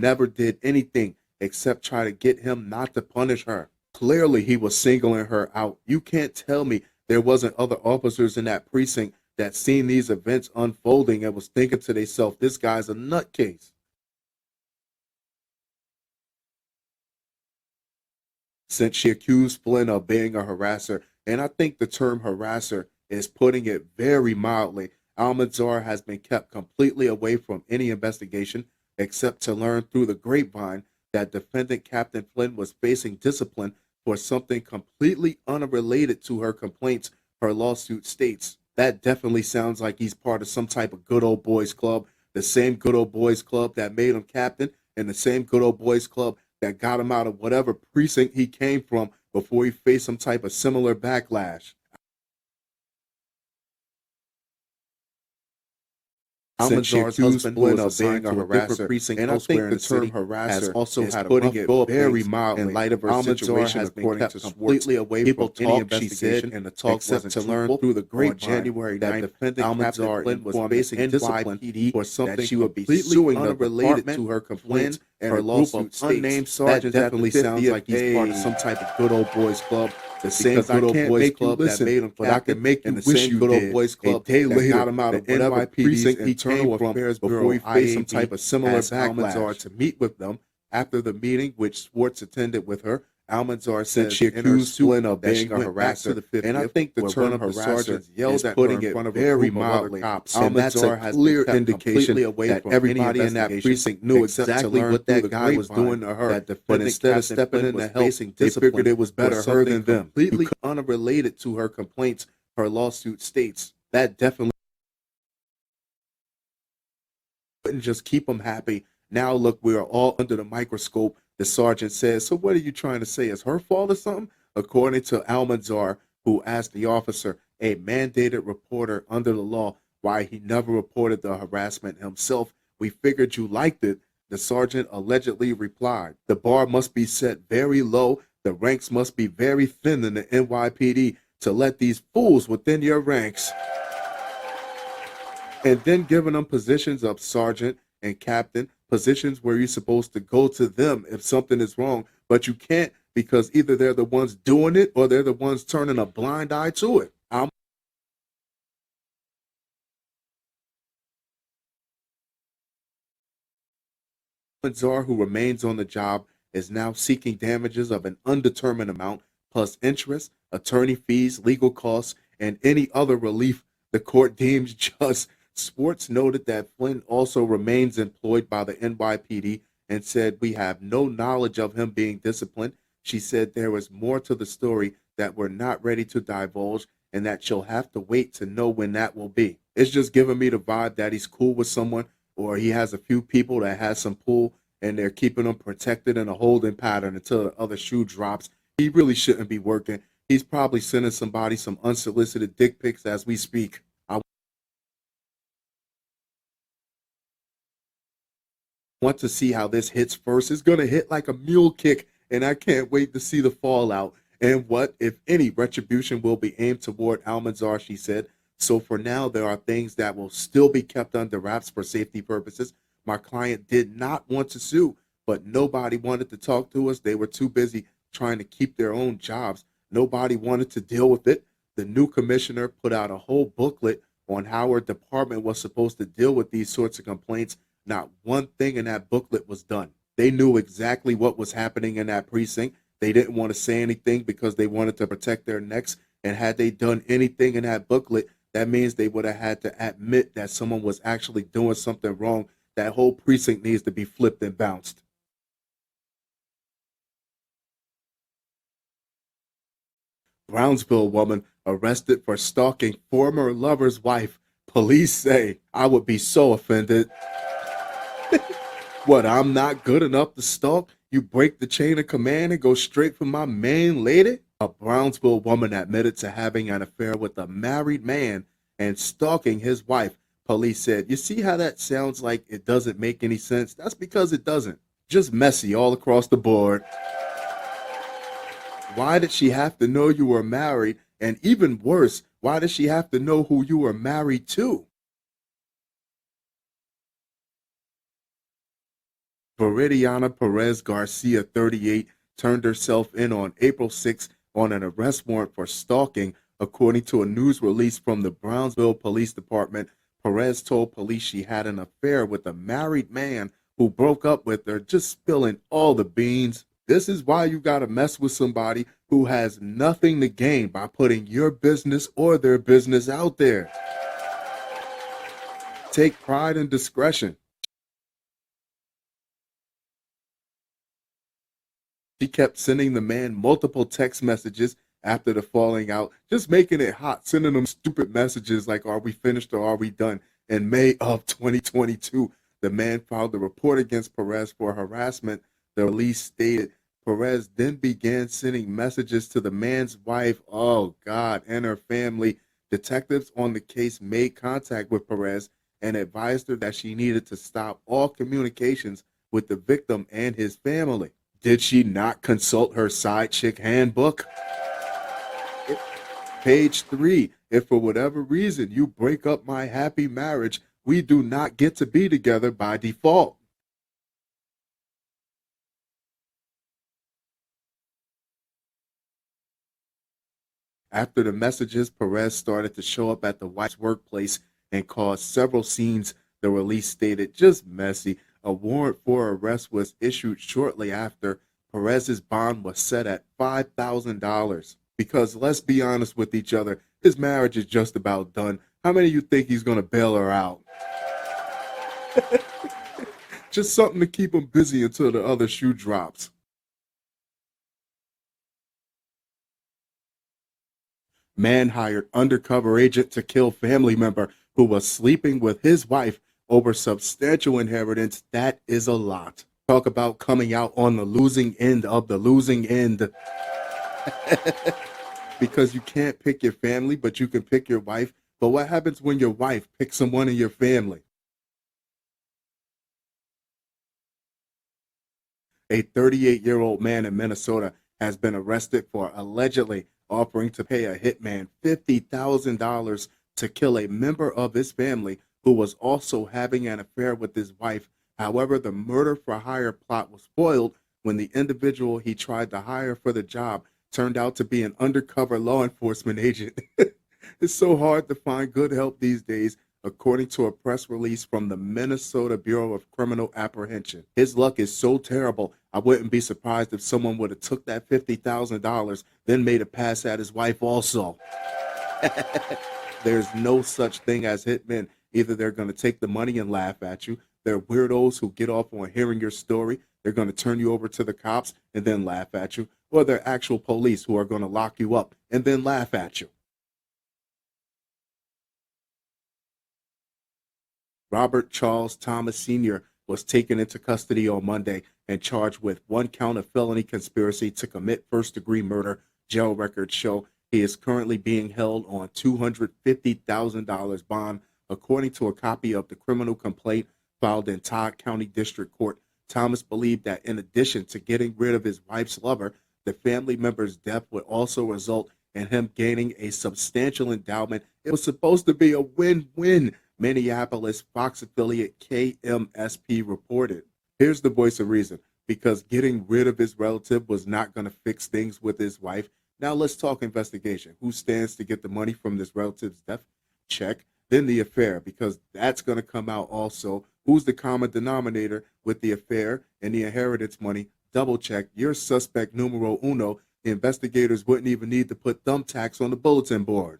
[SPEAKER 1] never did anything except try to get him not to punish her. Clearly, he was singling her out. You can't tell me there wasn't other officers in that precinct that seen these events unfolding and was thinking to themselves, this guy's a nutcase. Since she accused Flynn of being a harasser, and I think the term harasser is putting it very mildly, Almanzar has been kept completely away from any investigation except to learn through the grapevine that defendant Captain Flynn was facing discipline for something completely unrelated to her complaints, her lawsuit states. That definitely sounds like he's part of some type of good old boys club, the same good old boys club that made him captain, and the same good old boys club that got him out of whatever precinct he came from before he faced some type of similar backlash. Almanzar's husband Flynn of being a harasser, and I think the term harasser has also had a rough go very mild in light of her situation, has been kept completely away from any investigation, and the talk except to learn through the grapevine January 9th, defendant Almanzar Flynn was facing discipline for something she would be suing unrelated to her complaints and her lawsuit states. Unnamed sergeant definitely sounds like he's part of some type of good old boys club. The same good old boys club that made him captain, but I can make you wish you good old boys club a day later got him out of whatever precinct he came from before he faced some type of similar backlash. To meet with them after the meeting, which Schwartz attended with her, Almanzar said she accused Flynn of being a harasser, and I think the term harasser yelled at her in front of very mildly. And that's a clear indication that everybody in that precinct knew exactly what that guy was doing to her. But instead of stepping in to help, they figured it was better her than them. Completely unrelated to her complaints, her lawsuit states. That definitely wouldn't just keep them happy. Now look, we are all under the microscope, the sergeant says. So what are you trying to say? Is her fault or something? According to Almanzar, who asked the officer, a mandated reporter under the law, why he never reported the harassment himself. We figured you liked it, the sergeant allegedly replied. The bar must be set very low. The ranks must be very thin in the NYPD to let these fools within your ranks. And then giving them positions of sergeant and captain, positions where you're supposed to go to them if something is wrong, but you can't because either they're the ones doing it or they're the ones turning a blind eye to it. Almanzar, who remains on the job, is now seeking damages of an undetermined amount, plus interest, attorney fees, legal costs, and any other relief the court deems just. Schwartz noted that Flynn also remains employed by the NYPD and said, we have no knowledge of him being disciplined. She said there was more to the story that we're not ready to divulge and that she'll have to wait to know when that will be. It's just giving me the vibe that he's cool with someone or he has a few people that has some pull and they're keeping him protected in a holding pattern until the other shoe drops. He really shouldn't be working. He's probably sending somebody some unsolicited dick pics as we speak. Want to see how this hits first? It's going to hit like a mule kick, and I can't wait to see the fallout. And what, if any, retribution will be aimed toward Almanzar, she said. So for now, there are things that will still be kept under wraps for safety purposes. My client did not want to sue, but nobody wanted to talk to us. They were too busy trying to keep their own jobs. Nobody wanted to deal with it. The new commissioner put out a whole booklet on how her department was supposed to deal with these sorts of complaints. Not one thing in that booklet was done. They knew exactly what was happening in that precinct. They didn't want to say anything because they wanted to protect their necks. And had they done anything in that booklet, that means they would have had to admit that someone was actually doing something wrong. That whole precinct needs to be flipped and bounced. Brownsville woman arrested for stalking former lover's wife. Police say, I would be so offended. What, I'm not good enough to stalk? You break the chain of command and go straight for my main lady? A Brownsville woman admitted to having an affair with a married man and stalking his wife. Police said, you see how that sounds like it doesn't make any sense? That's because it doesn't. Just messy all across the board. Why did she have to know you were married? And even worse, why does she have to know who you were married to? Viridiana Perez Garcia, 38, turned herself in on April 6 on an arrest warrant for stalking, according to a news release from the Brownsville Police Department. Perez told police she had an affair with a married man who broke up with her, just spilling all the beans. This is why you gotta mess with somebody who has nothing to gain by putting your business or their business out there. Take pride in discretion. She kept sending the man multiple text messages after the falling out, just making it hot, sending them stupid messages like, are we finished or are we done? In May of 2022, the man filed a report against Perez for harassment. The release stated Perez then began sending messages to the man's wife, oh God, and her family. Detectives on the case made contact with Perez and advised her that she needed to stop all communications with the victim and his family. Did she not consult her side chick handbook? Page 3, if for whatever reason you break up my happy marriage, we do not get to be together by default. After the messages, Perez started to show up at the wife's workplace and caused several scenes. The release stated, just messy. A warrant for arrest was issued shortly after. Perez's bond was set at $5,000. Because let's be honest with each other, his marriage is just about done. How many of you think he's going to bail her out? Just something to keep him busy until the other shoe drops. Man hired undercover agent to kill family member who was sleeping with his wife over substantial inheritance. That is a lot. Talk about coming out on the losing end of the losing end. Because you can't pick your family, but you can pick your wife. But what happens when your wife picks someone in your family? A 38-year-old man in Minnesota has been arrested for allegedly offering to pay a hitman $50,000 to kill a member of his family who was also having an affair with his wife. However, the murder for hire plot was foiled when the individual he tried to hire for the job turned out to be an undercover law enforcement agent. It's so hard to find good help these days, according to a press release from the Minnesota Bureau of Criminal Apprehension. His luck is so terrible, I wouldn't be surprised if someone would have took that $50,000, then made a pass at his wife also. There's no such thing as hitmen. Either they're going to take the money and laugh at you. They're weirdos who get off on hearing your story. They're going to turn you over to the cops and then laugh at you. Or they're actual police who are going to lock you up and then laugh at you. Robert Charles Thomas Sr. was taken into custody on Monday and charged with one count of felony conspiracy to commit first-degree murder. Jail records show he is currently being held on $250,000 bond, according to a copy of the criminal complaint filed in Todd County District Court. Thomas believed that in addition to getting rid of his wife's lover, the family member's death would also result in him gaining a substantial endowment. It was supposed to be a win-win, Minneapolis Fox affiliate KMSP reported. Here's the voice of reason. Because getting rid of his relative was not going to fix things with his wife. Now let's talk investigation. Who stands to get the money from this relative's death? Check. Then the affair, because that's going to come out also. Who's the common denominator with the affair and the inheritance money? Double check. You're suspect numero uno. The investigators wouldn't even need to put thumbtacks on the bulletin board.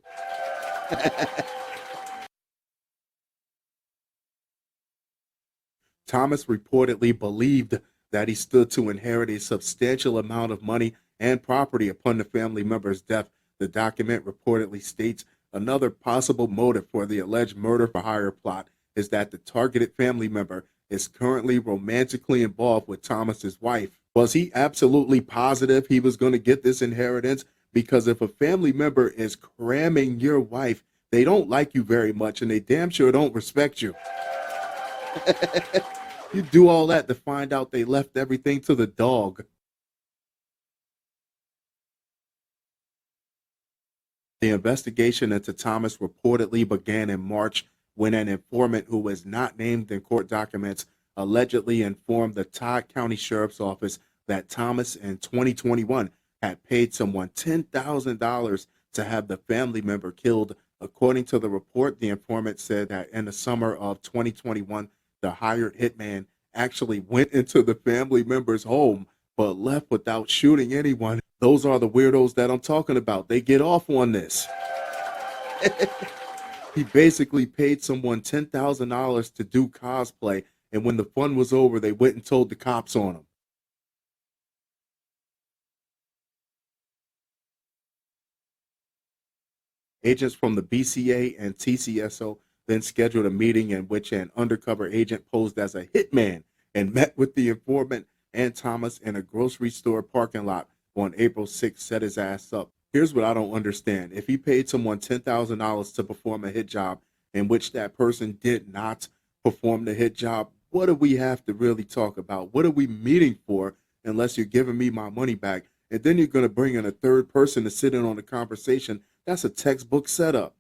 [SPEAKER 1] Thomas reportedly believed that he stood to inherit a substantial amount of money and property upon the family member's death. The document reportedly states another possible motive for the alleged murder for hire plot is that the targeted family member is currently romantically involved with Thomas's wife. Was he absolutely positive he was going to get this inheritance? Because if a family member is cramming your wife, they don't like you very much and they damn sure don't respect you. You do all that to find out they left everything to the dog. The investigation into Thomas reportedly began in March when an informant who was not named in court documents allegedly informed the Todd County Sheriff's Office that Thomas in 2021 had paid someone $10,000 to have the family member killed. According to the report, the informant said that in the summer of 2021, the hired hitman actually went into the family member's home but left without shooting anyone. Those are the weirdos that I'm talking about. They get off on this. He basically paid someone $10,000 to do cosplay, and when the fun was over, they went and told the cops on him. Agents from the BCA and TCSO then scheduled a meeting in which an undercover agent posed as a hitman and met with the informant and Thomas in a grocery store parking lot on April 6th, set his ass up. Here's what I don't understand. If he paid someone $10,000 to perform a hit job in which that person did not perform the hit job, what do we have to really talk about? What are we meeting for unless you're giving me my money back? And then you're going to bring in a third person to sit in on the conversation. That's a textbook setup.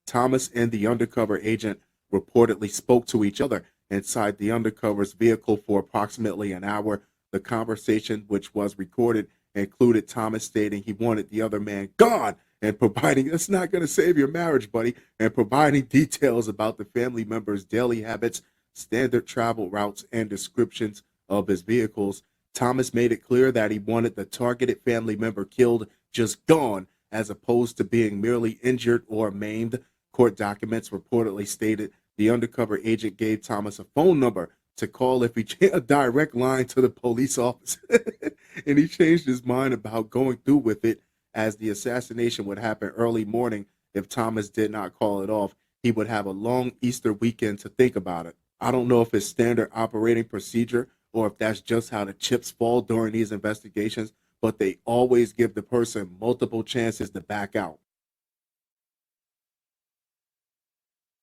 [SPEAKER 1] Thomas and the undercover agent reportedly spoke to each other inside the undercover's vehicle for approximately an hour. The conversation, which was recorded, included Thomas stating he wanted the other man gone and providing, that's not going to save your marriage, buddy, and providing details about the family member's daily habits, standard travel routes, and descriptions of his vehicles. Thomas made it clear that he wanted the targeted family member killed, just gone, as opposed to being merely injured or maimed. Court documents reportedly stated the undercover agent gave Thomas a phone number to call if he a direct line to the police office. And he changed his mind about going through with it, as the assassination would happen early morning. If Thomas did not call it off, he would have a long Easter weekend to think about it. I don't know if it's standard operating procedure or if that's just how the chips fall during these investigations, but they always give the person multiple chances to back out.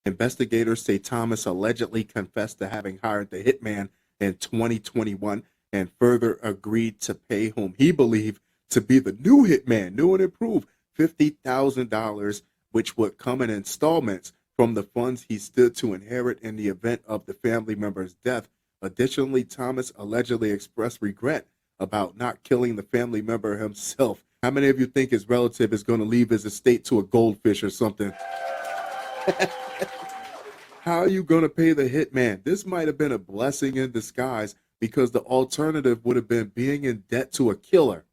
[SPEAKER 1] Investigators say Thomas allegedly confessed to having hired the hitman in 2021 and further agreed to pay whom he believed to be the new hitman, new and improved, $50,000, which would come in installments from the funds he stood to inherit in the event of the family member's death. Additionally, Thomas allegedly expressed regret about not killing the family member himself. How many of you think his relative is going to leave his estate to a goldfish or something? How are you going to pay the hitman? This might have been a blessing in disguise, because the alternative would have been being in debt to a killer.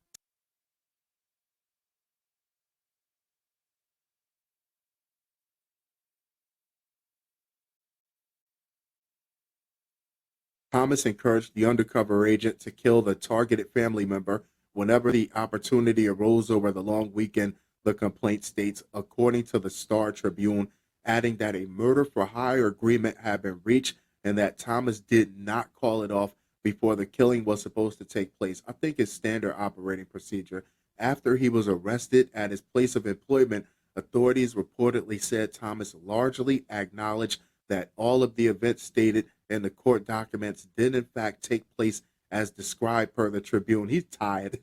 [SPEAKER 1] Thomas encouraged the undercover agent to kill the targeted family member whenever the opportunity arose over the long weekend, the complaint states, according to the Star Tribune, adding that a murder for hire agreement had been reached and that Thomas did not call it off before the killing was supposed to take place. I think it's standard operating procedure. After he was arrested at his place of employment, authorities reportedly said Thomas largely acknowledged that all of the events stated in the court documents did in fact take place as described per the Tribune. He's tired.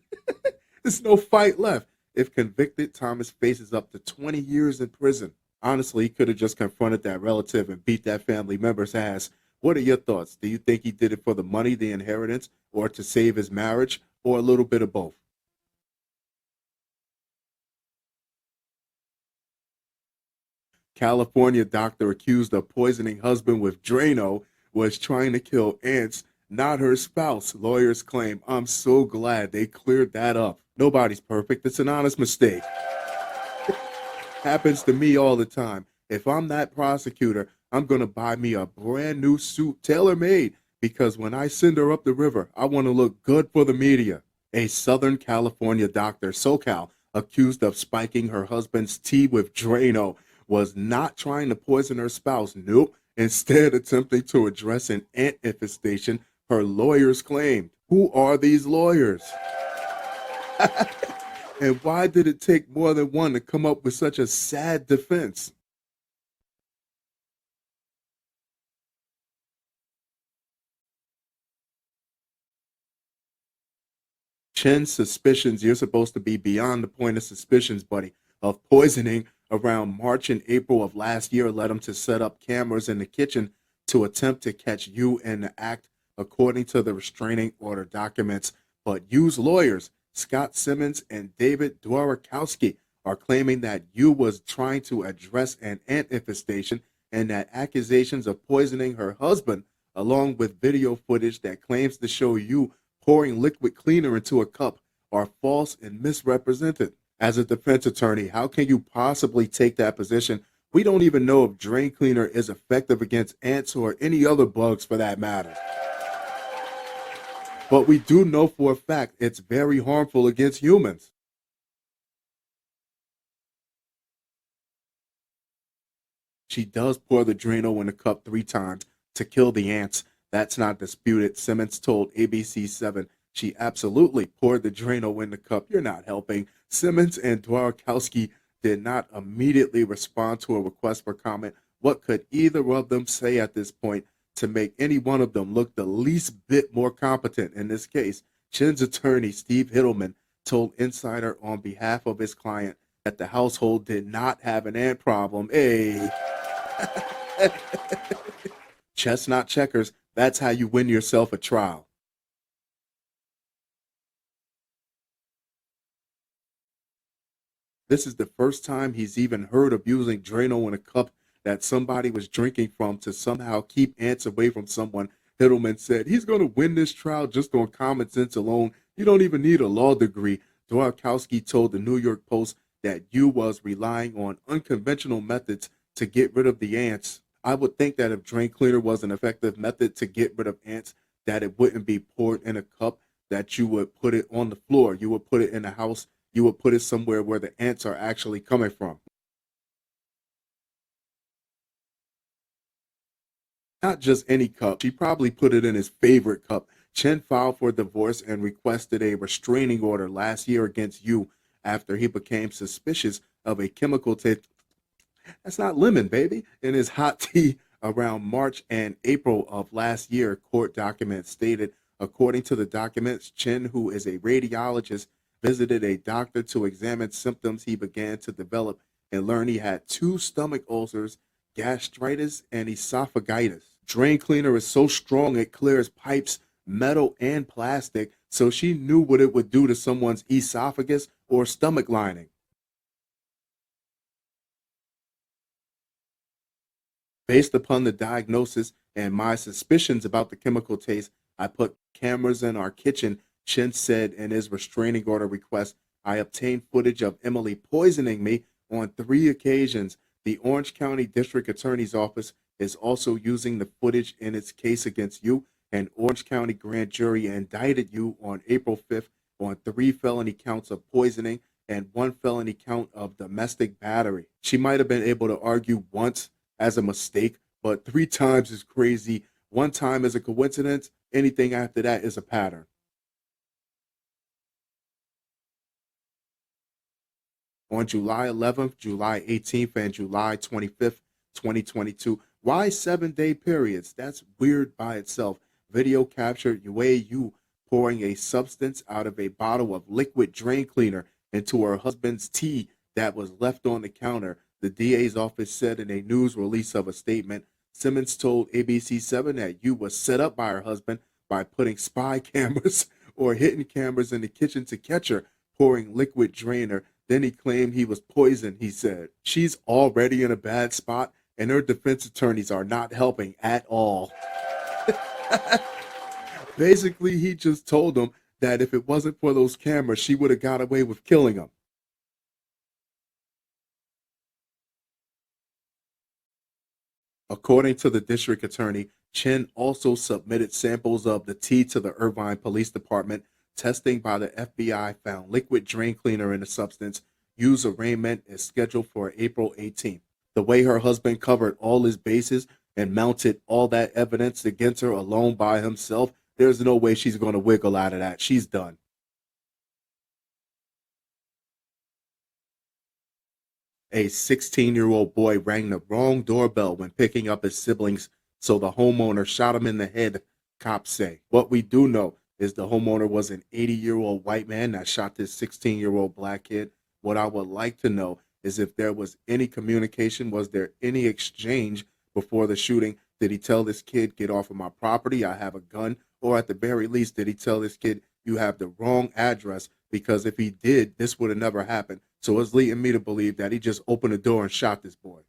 [SPEAKER 1] There's no fight left. If convicted, Thomas faces up to 20 years in prison. Honestly, he could have just confronted that relative and beat that family member's ass. What are your thoughts? Do you think he did it for the money, the inheritance, or to save his marriage, or a little bit of both? California doctor accused of poisoning husband with Drano was trying to kill ants, not her spouse. Lawyers claim. I'm so glad they cleared that up. Nobody's perfect. It's an honest mistake. Happens to me all the time. If I'm that prosecutor, I'm going to buy me a brand new suit, tailor made, because when I send her up the river, I want to look good for the media. A Southern California doctor, SoCal, accused of spiking her husband's tea with Drano, was not trying to poison her spouse. Nope. Instead, attempting to address an ant infestation, her lawyers claimed. Who are these lawyers? And why did it take more than one to come up with such a sad defense? Chen's suspicions, you're supposed to be beyond the point of suspicions, buddy, of poisoning around March and April of last year led him to set up cameras in the kitchen to attempt to catch you in the act, according to the restraining order documents. But Yu's lawyers, Scott Simmons and David Dworakowski, are claiming that Yu was trying to address an ant infestation and that accusations of poisoning her husband, along with video footage that claims to show Yu pouring liquid cleaner into a cup, are false and misrepresented. As a defense attorney, how can you possibly take that position? We don't even know if drain cleaner is effective against ants or any other bugs for that matter. But we do know for a fact it's very harmful against humans. She does pour the Drano in the cup 3 times to kill the ants. That's not disputed. Simmons told ABC7 she absolutely poured the Drano in the cup. You're not helping. Simmons and Dworakowski did not immediately respond to a request for comment. What could either of them say at this point to make any one of them look the least bit more competent? In this case, Chen's attorney, Steve Hittleman, told Insider on behalf of his client that the household did not have an ant problem. Hey. Chestnut checkers, that's how you win yourself a trial. This is the first time he's even heard of using Drano in a cup that somebody was drinking from to somehow keep ants away from someone. Hittleman said he's going to win this trial just on common sense alone. You don't even need a law degree. Dworakowski told the New York Post that Yu was relying on unconventional methods to get rid of the ants. I would think that if drain cleaner was an effective method to get rid of ants, that it wouldn't be poured in a cup, that you would put it on the floor. You would put it in a house. You would put it somewhere where the ants are actually coming from. Not just any cup. She probably put it in his favorite cup. Chen filed for divorce and requested a restraining order last year against Yu after he became suspicious of a chemical taste. That's not lemon, baby. In his hot tea around March and April of last year, court documents stated. According to the documents, Chen, who is a radiologist, visited a doctor to examine symptoms he began to develop and learned he had 2 stomach ulcers, gastritis, and esophagitis. Drain cleaner is so strong it clears pipes, metal, and plastic, so she knew what it would do to someone's esophagus or stomach lining. Based upon the diagnosis and my suspicions about the chemical taste, I put cameras in our kitchen, Chen said in his restraining order request. I obtained footage of Emily poisoning me on 3 occasions. The Orange County District Attorney's Office is also using the footage in its case against Yu. An Orange County grand jury indicted Yu on April 5th on 3 felony counts of poisoning and 1 felony count of domestic battery. She might have been able to argue once as a mistake, but 3 times is crazy. 1 time is a coincidence. Anything after that is a pattern. on July 11th, July 18th, and July 25th, 2022. Why 7-day periods? That's weird by itself. Video captured Yue Yu pouring a substance out of a bottle of liquid drain cleaner into her husband's tea that was left on the counter. The DA's office said in a news release of a statement. Simmons told ABC7 that Yu was set up by her husband by putting spy cameras or hidden cameras in the kitchen to catch her pouring liquid drainer. Then he claimed he was poisoned, he said. She's already in a bad spot, and her defense attorneys are not helping at all. Basically, he just told them that if it wasn't for those cameras, she would have got away with killing him. According to the district attorney, Chen also submitted samples of the tea to the Irvine Police Department. Testing by the FBI found liquid drain cleaner in the substance. Yu's arraignment is scheduled for April 18th. The way her husband covered all his bases and mounted all that evidence against her alone by himself, there's no way she's going to wiggle out of that. She's done. A 16-year-old boy rang the wrong doorbell when picking up his siblings, so the homeowner shot him in the head, cops say. What we do know is the homeowner was an 80-year-old white man that shot this 16-year-old black kid. What I would like to know is if there was any communication, was there any exchange before the shooting? Did he tell this kid, get off of my property, I have a gun? Or at the very least, did he tell this kid, you have the wrong address? Because if he did, this would have never happened. So it's leading me to believe that he just opened the door and shot this boy.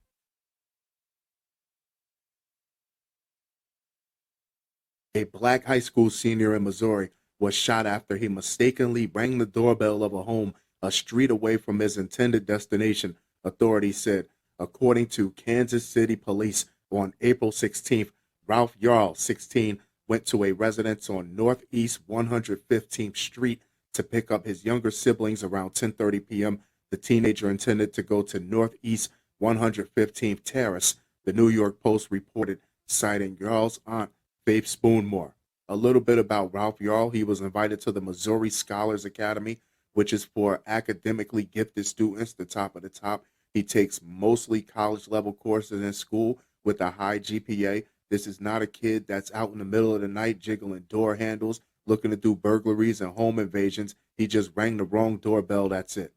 [SPEAKER 1] A black high school senior in Missouri was shot after he mistakenly rang the doorbell of a home a street away from his intended destination, authorities said. According to Kansas City Police, on April 16th, Ralph Yarl, 16, went to a residence on Northeast 115th Street to pick up his younger siblings around 10:30 p.m. The teenager intended to go to Northeast 115th Terrace, the New York Post reported, citing Yarl's aunt, Faith Spoonmore. A little bit about Ralph Yarl. He was invited to the Missouri Scholars Academy, which is for academically gifted students, the top of the top. He takes mostly college-level courses in school with a high GPA. This is not a kid that's out in the middle of the night jiggling door handles, looking to do burglaries and home invasions. He just rang the wrong doorbell, that's it.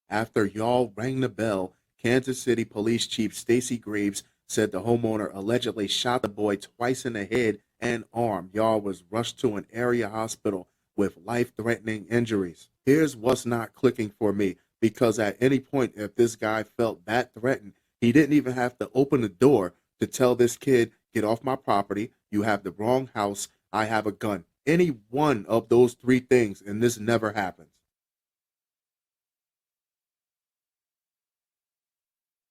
[SPEAKER 1] After Yarl rang the bell, Kansas City Police Chief Stacey Graves said the homeowner allegedly shot the boy twice in the head and arm. Yarl was rushed to an area hospital with life-threatening injuries. Here's what's not clicking for me, because at any point, if this guy felt that threatened, he didn't even have to open the door to tell this kid, get off my property, you have the wrong house, I have a gun. Any one of those three things, and this never happens.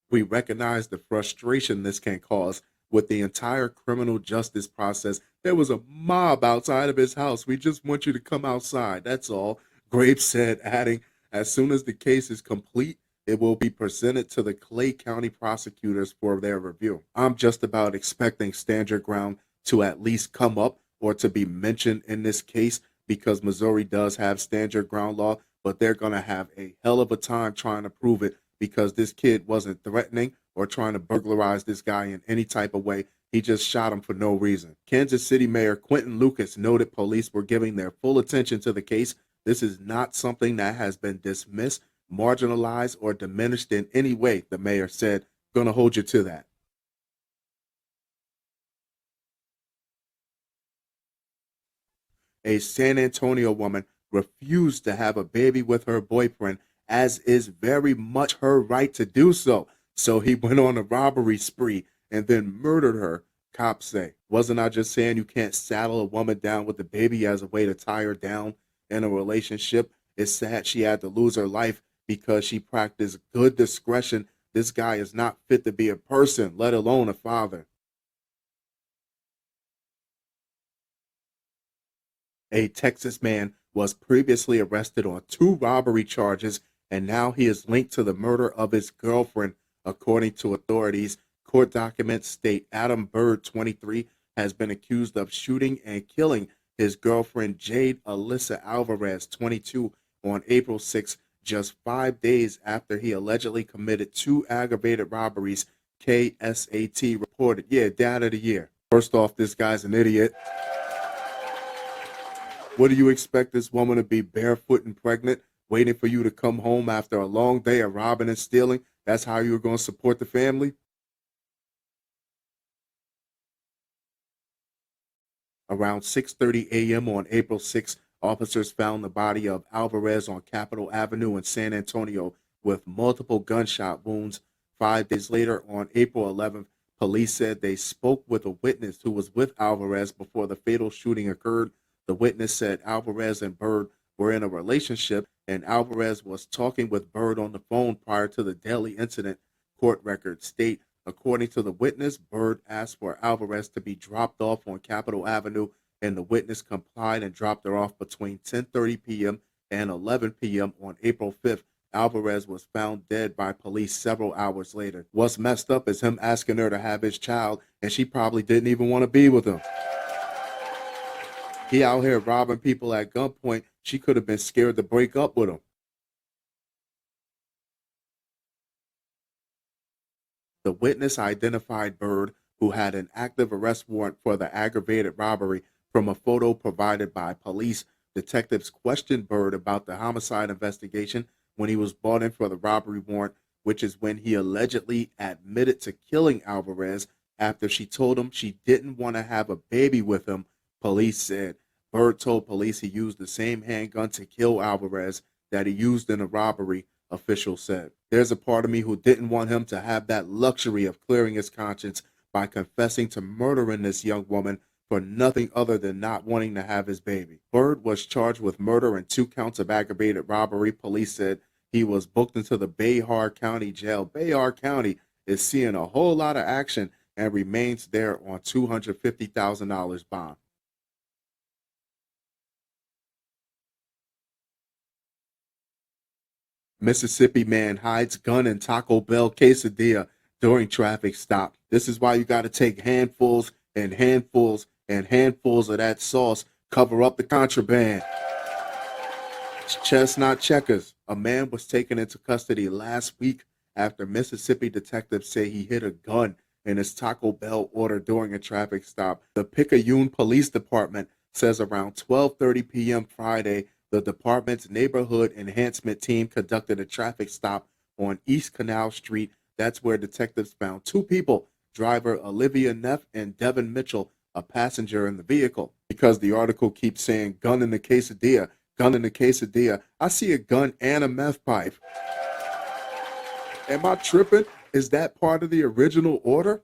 [SPEAKER 1] We recognize the frustration this can cause with the entire criminal justice process. There was a mob outside of his house. We just want you to come outside. That's all. Graves said, adding, as soon as the case is complete, it will be presented to the Clay County prosecutors for their review. I'm just about expecting stand your ground to at least come up or to be mentioned in this case, because Missouri does have stand your ground law, but they're going to have a hell of a time trying to prove it, because this kid wasn't threatening or trying to burglarize this guy in any type of way. He just shot him for no reason. Kansas City Mayor Quentin Lucas noted police were giving their full attention to the case. This is not something that has been dismissed, marginalized, or diminished in any way, the mayor said. Gonna hold you to that. A San Antonio woman refused to have a baby with her boyfriend, as is very much her right to do so. So he went on a robbery spree and then murdered her, cops say. Wasn't I just saying you can't saddle a woman down with a baby as a way to tie her down in a relationship? It's sad she had to lose her life because she practiced good discretion. This guy is not fit to be a person, let alone a father. A Texas man was previously arrested on 2 robbery charges, and now he is linked to the murder of his girlfriend, according to authorities. Court documents state Adam Bird, 23, has been accused of shooting and killing his girlfriend Jade Alyssa Alvarez, 22, on April 6, just 5 days after he allegedly committed 2 aggravated robberies, KSAT reported. Yeah, Dad of the Year. First off, this guy's an idiot. What do you expect this woman to be, barefoot and pregnant, waiting for you to come home after a long day of robbing and stealing? That's how you were going to support the family? Around 6:30 a.m. on April 6, officers found the body of Alvarez on Capitol Avenue in San Antonio with multiple gunshot wounds. 5 days later, on April 11th, police said they spoke with a witness who was with Alvarez before the fatal shooting occurred. The witness said Alvarez and Byrd were in a relationship, and Alvarez was talking with Byrd on the phone prior to the deadly incident, court records state. According to the witness, Byrd asked for Alvarez to be dropped off on Capitol Avenue, and the witness complied and dropped her off between 10:30 p.m. and 11 p.m. on April 5th. Alvarez was found dead by police several hours later. What's messed up is him asking her to have his child, and she probably didn't even want to be with him. He out here robbing people at gunpoint. She could have been scared to break up with him. The witness identified Byrd, who had an active arrest warrant for the aggravated robbery, from a photo provided by police. Detectives questioned Byrd about the homicide investigation when he was brought in for the robbery warrant, which is when he allegedly admitted to killing Alvarez after she told him she didn't want to have a baby with him. Police said Byrd told police he used the same handgun to kill Alvarez that he used in the robbery, officials said. There's a part of me who didn't want him to have that luxury of clearing his conscience by confessing to murdering this young woman for nothing other than not wanting to have his baby. Byrd was charged with murder and 2 counts of aggravated robbery. Police said he was booked into the Bayard County Jail. Bayard County is seeing a whole lot of action and remains there on $250,000 bond. Mississippi man hides gun in Taco Bell quesadilla during traffic stop. This is why you got to take handfuls and handfuls and handfuls of that sauce. Cover up the contraband. Chestnut checkers. A man was taken into custody last week after Mississippi detectives say he hid a gun in his Taco Bell order during a traffic stop. The Picayune Police Department says around 12:30 p.m. Friday, the department's neighborhood enhancement team conducted a traffic stop on East Canal Street. That's where detectives found 2 people, driver Olivia Neff and Devin Mitchell, a passenger in the vehicle. Because the article keeps saying gun in the quesadilla, gun in the quesadilla, I see a gun and a meth pipe. Am I tripping? Is that part of the original order?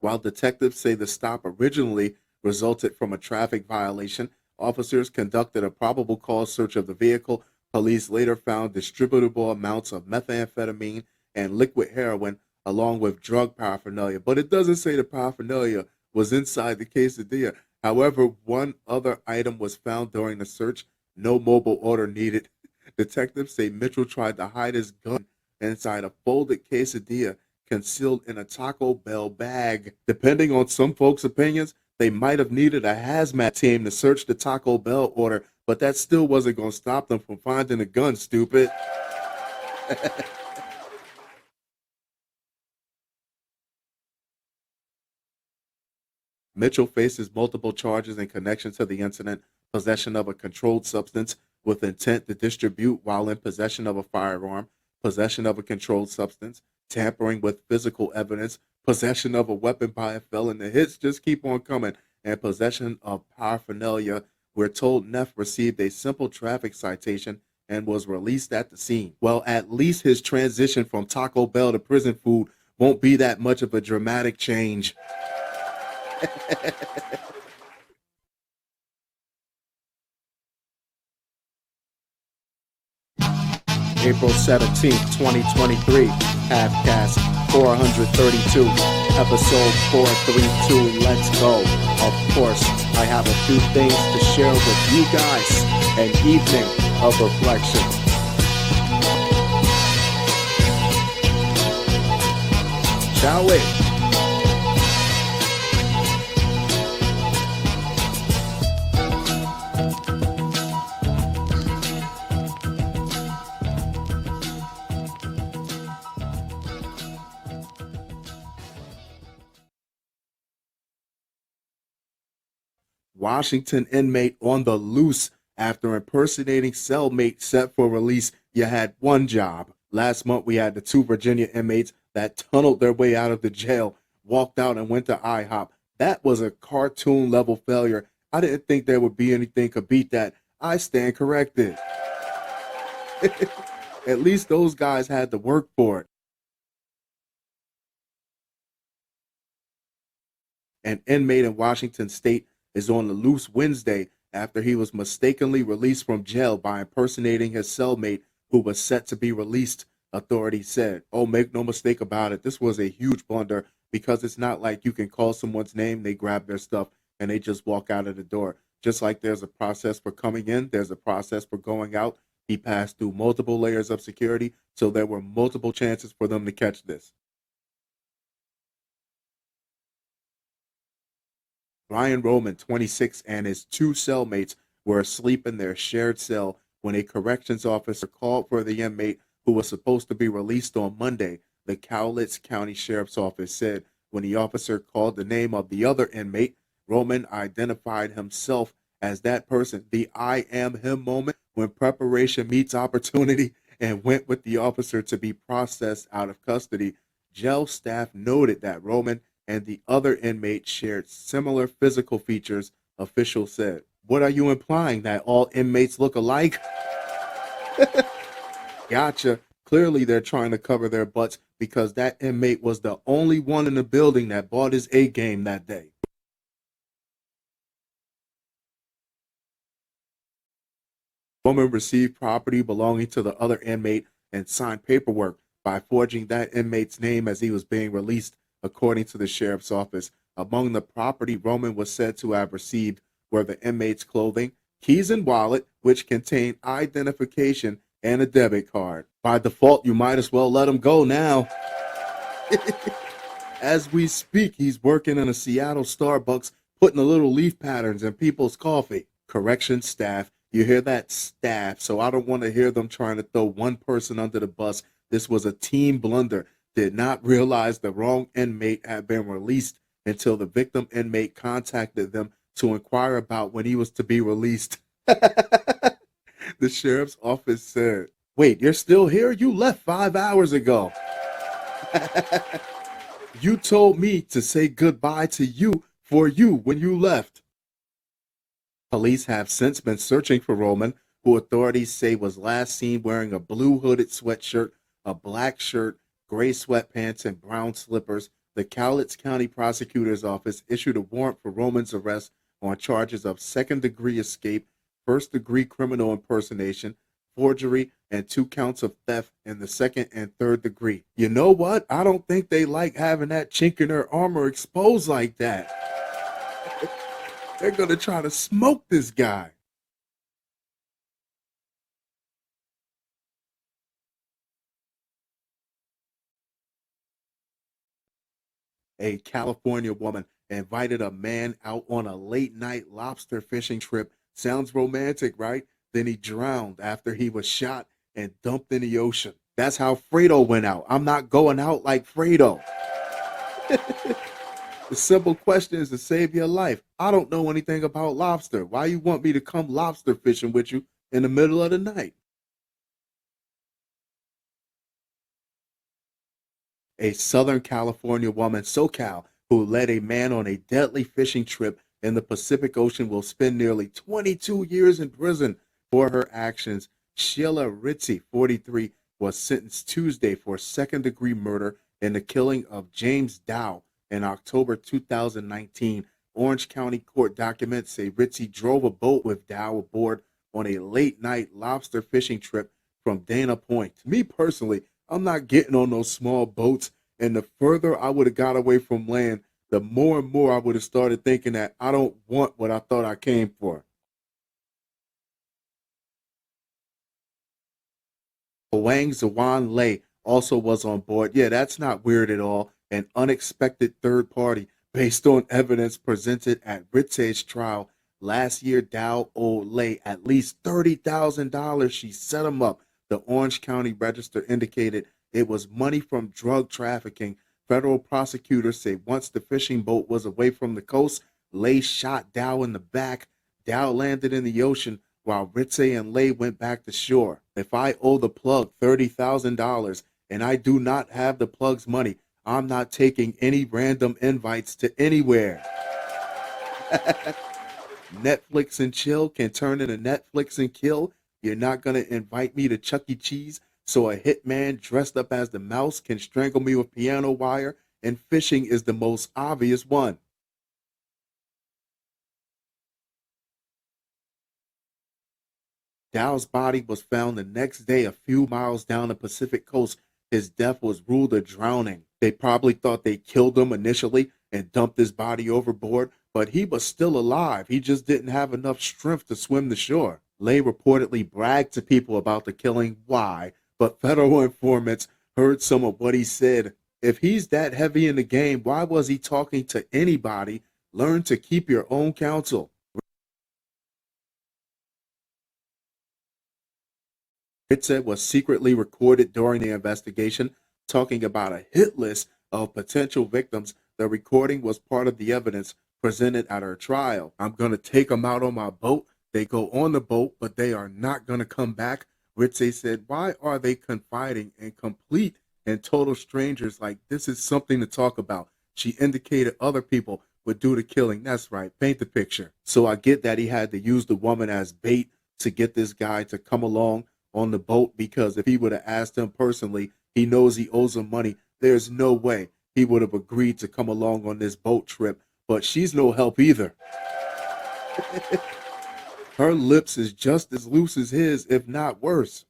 [SPEAKER 1] While detectives say the stop originally resulted from a traffic violation, officers conducted a probable cause search of the vehicle. Police later found distributable amounts of methamphetamine and liquid heroin, along with drug paraphernalia. But it doesn't say the paraphernalia was inside the quesadilla. However, one other item was found during the search. No mobile order needed. Detectives say Mitchell tried to hide his gun inside a folded quesadilla concealed in a Taco Bell bag. Depending on some folks' opinions, they might have needed a hazmat team to search the Taco Bell order, but that still wasn't going to stop them from finding a gun, stupid. Mitchell faces multiple charges in connection to the incident: possession of a controlled substance with intent to distribute while in possession of a firearm, possession of a controlled substance, tampering with physical evidence, possession of a weapon by a felon. The hits just keep on coming. And possession of paraphernalia. We're told Neff received a simple traffic citation and was released at the scene. Well, at least his transition from Taco Bell to prison food won't be that much of a dramatic change. April 17th, 2023, Halfcast 432, episode 432, let's go. Of course, I have a few things to share with you guys. An evening of reflection. shall we? Washington inmate on the loose after impersonating cellmate set for release. You had one job. Last month, we had the two Virginia inmates that tunneled their way out of the jail, walked out, and went to IHOP. That was a cartoon level failure. I didn't think there would be anything could beat that. I stand corrected. At least those guys had to work for it. An inmate in Washington state is on the loose Wednesday after he was mistakenly released from jail by impersonating his cellmate who was set to be released, authorities said. Oh, make no mistake about it, this was a huge blunder because it's not like you can call someone's name, they grab their stuff, and they just walk out of the door. Just like there's a process for coming in, there's a process for going out. He passed through multiple layers of security, so there were multiple chances for them to catch this. Brian Roman, 26, and his two cellmates were asleep in their shared cell when a corrections officer called for the inmate who was supposed to be released on Monday, the Cowlitz County Sheriff's Office said. When the officer called the name of the other inmate, Roman identified himself as that person, the I am him moment when preparation meets opportunity, and went with the officer to be processed out of custody. Jail staff noted that Roman and the other inmate shared similar physical features, officials said. What are you implying, that all inmates look alike? Gotcha. Clearly, they're trying to cover their butts because that inmate was the only one in the building that bought his A game that day. Woman received property belonging to the other inmate and signed paperwork by forging that inmate's name as he was being released, according to the sheriff's office. Among the property Roman was said to have received were the inmate's clothing, keys and wallet, which contained identification and a debit card. By default, you might as well let him go now. As we speak, he's working in a Seattle Starbucks, putting the little leaf patterns in people's coffee. Corrections staff, you hear that, staff, so I don't want to hear them trying to throw one person under the bus. This was a team blunder. Did not realize the wrong inmate had been released until the victim inmate contacted them to inquire about when he was to be released. The sheriff's office said, "Wait, you're still here? You left 5 hours ago." "You told me to say goodbye to you for you when you left." Police have since been searching for Roman, who authorities say was last seen wearing a blue hooded sweatshirt, a black shirt, gray sweatpants, and brown slippers. The Cowlitz County Prosecutor's Office issued a warrant for Roman's arrest on charges of second-degree escape, first-degree criminal impersonation, forgery, and 2 counts of theft in the second and third degree. You know what? I don't think they like having that chink in their armor exposed like that. They're going to try to smoke this guy. A California woman invited a man out on a late night lobster fishing trip. Sounds romantic, right? Then he drowned after he was shot and dumped in the ocean. That's how Fredo went out. I'm not going out like Fredo. The simple question is to save your life. I don't know anything about lobster. Why you want me to come lobster fishing with you in the middle of the night? A Southern California woman, SoCal, who led a man on a deadly fishing trip in the Pacific Ocean will spend nearly 22 years in prison for her actions. Sheila Ritchie, 43, was sentenced Tuesday for second-degree murder in the killing of James Dow in October 2019. Orange County court documents say Ritchie drove a boat with Dow aboard on a late-night lobster fishing trip from Dana Point. Me personally, I'm not getting on those small boats, and the further I would have got away from land, the more and more I would have started thinking that I don't want what I thought I came for. Wang Zuan Lei also was on board. Yeah, that's not weird at all. an unexpected third party based on evidence presented at Ritze's trial last year. Dow owed Lay at least $30,000. She set him up. The Orange County Register indicated it was money from drug trafficking. Federal prosecutors say once the fishing boat was away from the coast, Lay shot Dow in the back. Dow landed in the ocean while Ritze and Lay went back to shore. If I owe the plug $30,000 and I do not have the plug's money, I'm not taking any random invites to anywhere. Netflix and chill can turn into Netflix and kill. You're not going to invite me to Chuck E. Cheese so a hitman dressed up as the mouse can strangle me with piano wire, and fishing is the most obvious one. Dow's body was found the next day a few miles down the Pacific coast. His death was ruled a drowning. They probably thought they killed him initially and dumped his body overboard, but he was still alive. He just didn't have enough strength to swim the shore. Lay reportedly bragged to people about the killing. Why? But federal informants heard some of what he said. If he's that heavy in the game, why was he talking to anybody? Learn to keep your own counsel. Ritze was secretly recorded during the investigation, talking about a hit list of potential victims. The recording was part of the evidence presented at her trial. I'm going to take them out on my boat. They go on the boat, but they are not going to come back. Ritze said, why are they confiding in complete and total strangers like this is something to talk about? She indicated other people would do the killing. That's right. Paint the picture. So I get that he had to use the woman as bait to get this guy to come along on the boat, because if he would have asked him personally, he knows he owes him money. There's no way he would have agreed to come along on this boat trip. But she's no help either. Her lips is just as loose as his, if not worse.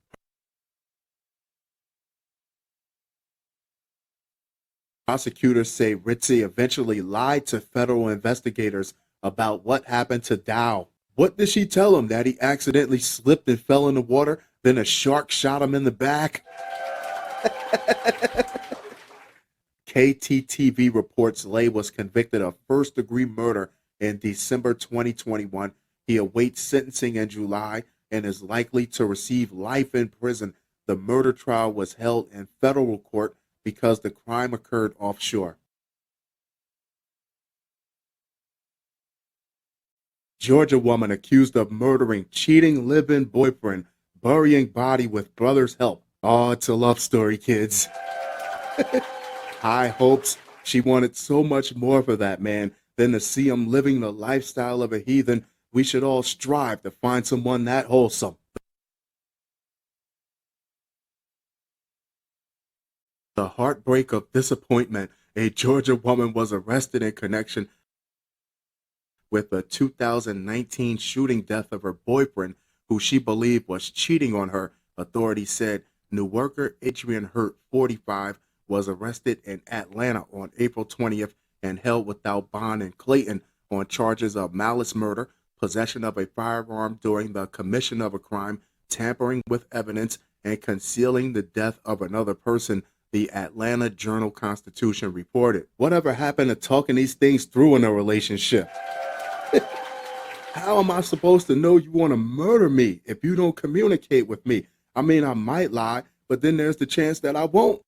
[SPEAKER 1] Prosecutors say Ritze eventually lied to federal investigators about what happened to Dow. What did she tell him? That he accidentally slipped and fell in the water, then a shark shot him in the back? KTTV reports Lay was convicted of first-degree murder in December 2021. He awaits sentencing in July and is likely to receive life in prison. The murder trial was held in federal court because the crime occurred offshore. Georgia woman accused of murdering cheating live-in boyfriend, burying body with brother's help. Oh, it's a love story, kids. High hopes. She wanted so much more for that man than to see him living the lifestyle of a heathen. We should all strive to find someone that wholesome. The heartbreak of disappointment. A Georgia woman was arrested in connection with the 2019 shooting death of her boyfriend, who she believed was cheating on her. Authorities said Newarker Adrian Hurt, 45, was arrested in Atlanta on April 20th and held without bond in Clayton on charges of malice murder, possession of a firearm during the commission of a crime, tampering with evidence, and concealing the death of another person, the Atlanta Journal-Constitution reported. Whatever happened to talking these things through in a relationship? How am I supposed to know you want to murder me if you don't communicate with me? I mean, I might lie, but then there's the chance that I won't.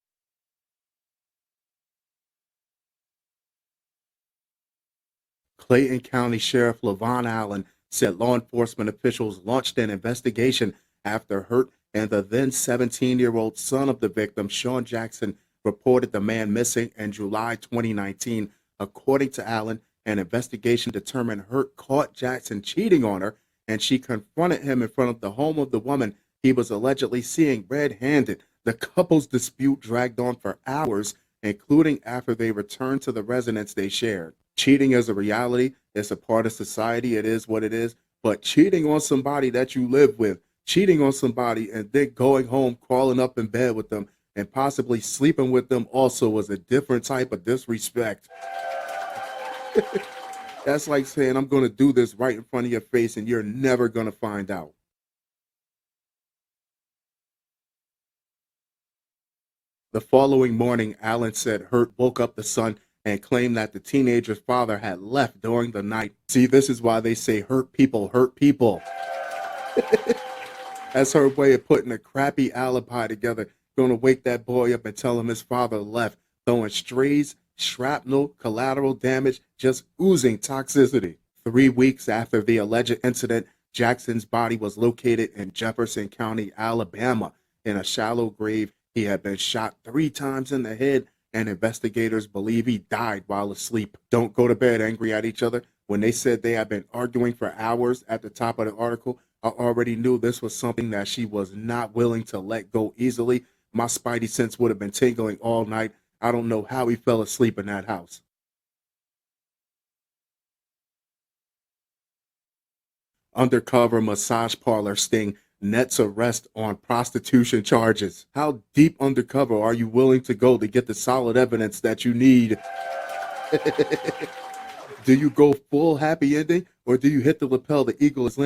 [SPEAKER 1] Clayton County Sheriff LaVon Allen said law enforcement officials launched an investigation after Hurt and the then 17-year-old son of the victim, Sean Jackson, reported the man missing in July 2019. According to Allen, an investigation determined Hurt caught Jackson cheating on her, and she confronted him in front of the home of the woman he was allegedly seeing red-handed. The couple's dispute dragged on for hours, including after they returned to the residence they shared. Cheating is a reality. It's a part of society. It is what it is. But cheating on somebody that you live with, cheating on somebody and then going home, crawling up in bed with them, and possibly sleeping with them also was a different type of disrespect. That's like saying, I'm going to do this right in front of your face and you're never going to find out. The following morning, Allen said Hurt woke up the son and claimed that the teenager's father had left during the night. See, this is why they say hurt people hurt people. That's her way of putting a crappy alibi together. Gonna wake that boy up and tell him his father left, throwing strays, shrapnel, collateral damage, just oozing toxicity. 3 weeks after the alleged incident, Jackson's body was located in Jefferson County, Alabama, in a shallow grave. He had been shot 3 times in the head, and investigators believe he died while asleep. Don't go to bed angry at each other. When they said they had been arguing for hours at the top of the article, I already knew this was something that she was not willing to let go easily. My spidey sense would have been tingling all night. I don't know how he fell asleep in that house. Undercover massage parlor sting nets arrest on prostitution charges. How deep undercover are you willing to go to get the solid evidence that you need? Do you go full happy ending, or do you hit the lapel, the eagle has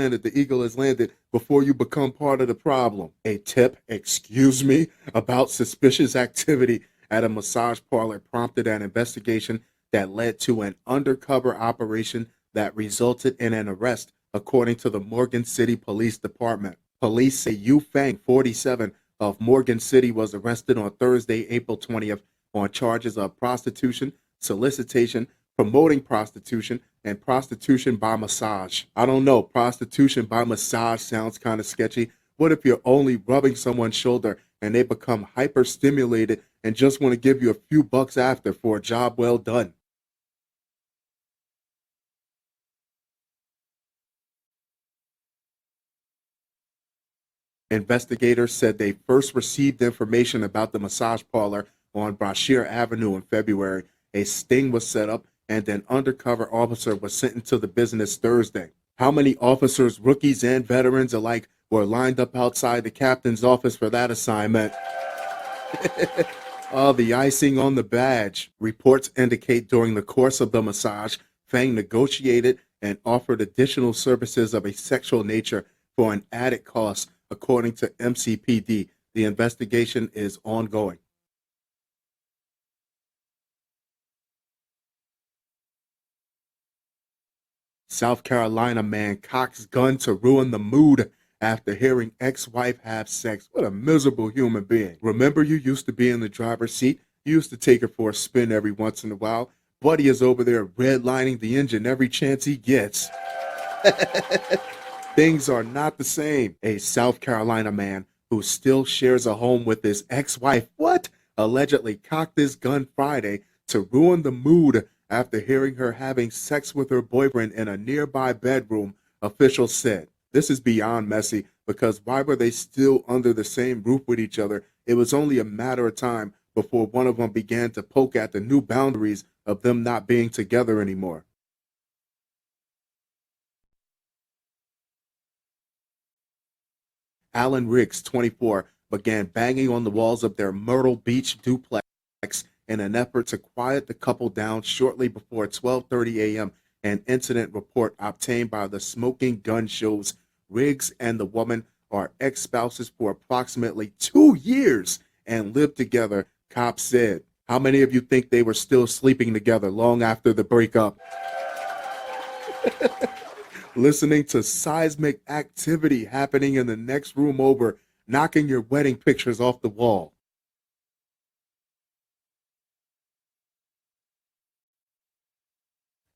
[SPEAKER 1] landed before you become part of the problem? A tip, excuse me, about suspicious activity at a massage parlor prompted an investigation that led to an undercover operation that resulted in an arrest, according to the Morgan City Police Department. Police say Yu Fang, 47, of Morgan City was arrested on Thursday, April 20th on charges of prostitution, solicitation, promoting prostitution, and prostitution by massage. I don't know, prostitution by massage sounds kind of sketchy. What if you're only rubbing someone's shoulder and they become hyper-stimulated and just want to give you a few bucks after for a job well done? Investigators said they first received information about the massage parlor on Brashear Avenue in February. A sting was set up and an undercover officer was sent into the business Thursday. How many officers, rookies and veterans alike, were lined up outside the captain's office for that assignment? Oh, the icing on the badge. Reports indicate during the course of the massage, Fang negotiated and offered additional services of a sexual nature for an added cost, according to MCPD. The investigation is ongoing. South Carolina man cocks gun to ruin the mood after hearing ex-wife have sex. What a miserable human being. Remember, you used to be in the driver's seat? You used to take her for a spin every once in a while. Buddy is over there redlining the engine every chance he gets. Things are not the same. A South Carolina man who still shares a home with his ex-wife, allegedly cocked his gun Friday to ruin the mood after hearing her having sex with her boyfriend in a nearby bedroom, officials said. This is beyond messy, because why were they still under the same roof with each other? It was only a matter of time before one of them began to poke at the new boundaries of them not being together anymore. Alan Riggs, 24, began banging on the walls of their Myrtle Beach duplex in an effort to quiet the couple down shortly before 12:30 a.m. An incident report obtained by the Smoking Gun shows Riggs and the woman are ex-spouses for approximately 2 years and lived together, cops said. How many of you think they were still sleeping together long after the breakup? Listening to seismic activity happening in the next room over, knocking your wedding pictures off the wall.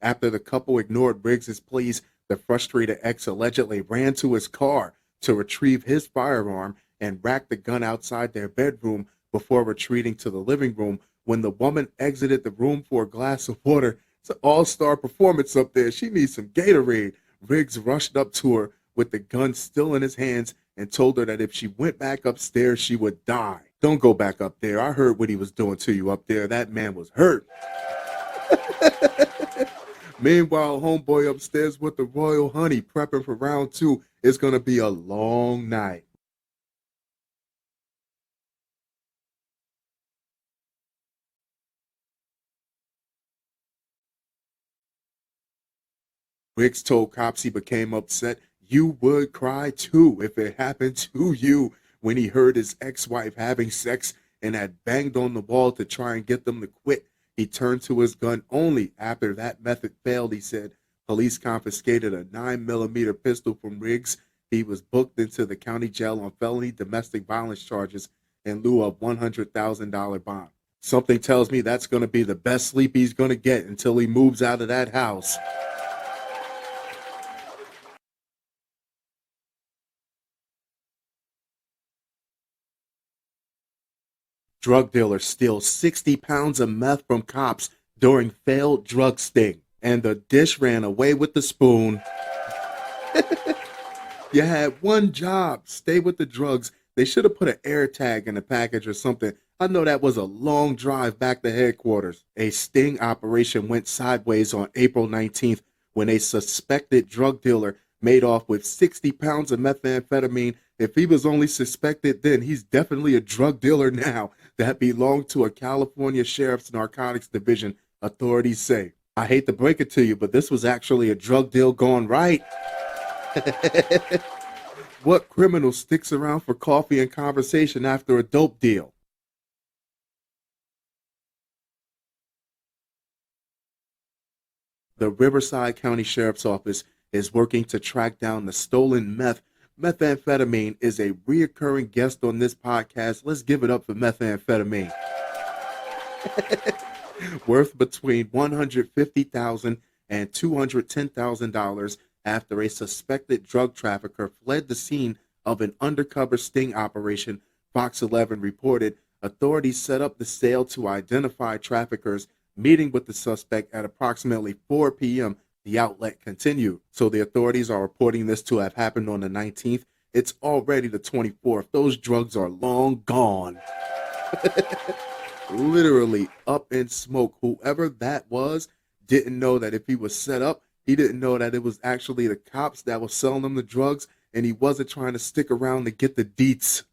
[SPEAKER 1] After the couple ignored Riggs's pleas, the frustrated ex allegedly ran to his car to retrieve his firearm and racked the gun outside their bedroom before retreating to the living room. When the woman exited the room for a glass of water, it's an all-star performance up there. She needs some Gatorade. Riggs rushed up to her with the gun still in his hands and told her that if she went back upstairs, she would die. Don't go back up there. I heard what he was doing to you up there. That man was hurt. Meanwhile, homeboy upstairs with the royal honey prepping for round two. It's going to be a long night. Riggs told cops he became upset. You would cry too if it happened to you when he heard his ex-wife having sex and had banged on the wall to try and get them to quit. He turned to his gun only after that method failed, he said. Police confiscated a 9mm pistol from Riggs. He was booked into the county jail on felony domestic violence charges in lieu of $100,000 bond. Something tells me that's going to be the best sleep he's going to get until he moves out of that house. Drug dealer steals 60 pounds of meth from cops during failed drug sting, and the dish ran away with the spoon. You had one job, stay with the drugs. They should have put an air tag in the package or something. I know that was a long drive back to headquarters. A sting operation went sideways on April 19th when a suspected drug dealer made off with 60 pounds of methamphetamine. If he was only suspected then, he's definitely a drug dealer now that belonged to a California Sheriff's Narcotics Division, authorities say. I hate to break it to you, but this was actually a drug deal gone right. What criminal sticks around for coffee and conversation after a dope deal? The Riverside County Sheriff's Office is working to track down the stolen meth. Methamphetamine is a reoccurring guest on this podcast. Let's give it up for methamphetamine. Worth between $150,000 and $210,000 after a suspected drug trafficker fled the scene of an undercover sting operation, Fox 11 reported. Authorities set up the sale to identify traffickers, meeting with the suspect at approximately 4 p.m. The outlet continued. So the authorities are reporting this to have happened on the 19th. It's already the 24th. Those drugs are long gone. Literally up in smoke. Whoever that was didn't know that if he was set up, he didn't know that it was actually the cops that were selling him the drugs, and he wasn't trying to stick around to get the deets.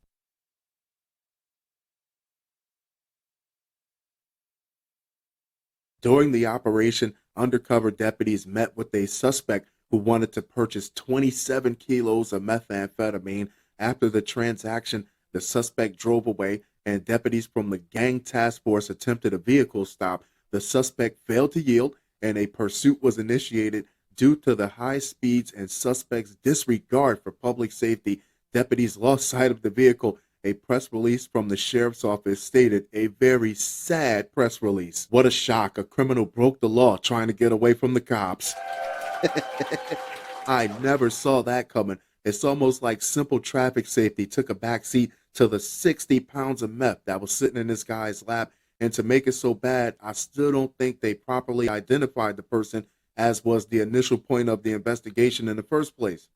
[SPEAKER 1] During the operation, undercover deputies met with a suspect who wanted to purchase 27 kilos of methamphetamine. After the transaction, the suspect drove away, and deputies from the gang task force attempted a vehicle stop. The suspect failed to yield, and a pursuit was initiated due to the high speeds and suspect's disregard for public safety. Deputies lost sight of the vehicle. A press release from the sheriff's office stated, a very sad press release. What a shock. A criminal broke the law trying to get away from the cops. I never saw that coming. It's almost like simple traffic safety took a backseat to the 60 pounds of meth that was sitting in this guy's lap. And to make it so bad, I still don't think they properly identified the person, as was the initial point of the investigation in the first place.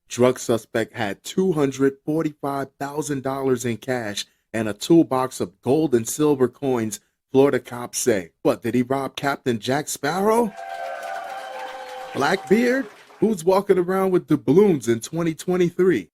[SPEAKER 1] Drug suspect had $245,000 in cash and a toolbox of gold and silver coins, Florida cops say. What, did he rob Captain Jack Sparrow? Blackbeard? Who's walking around with doubloons in 2023?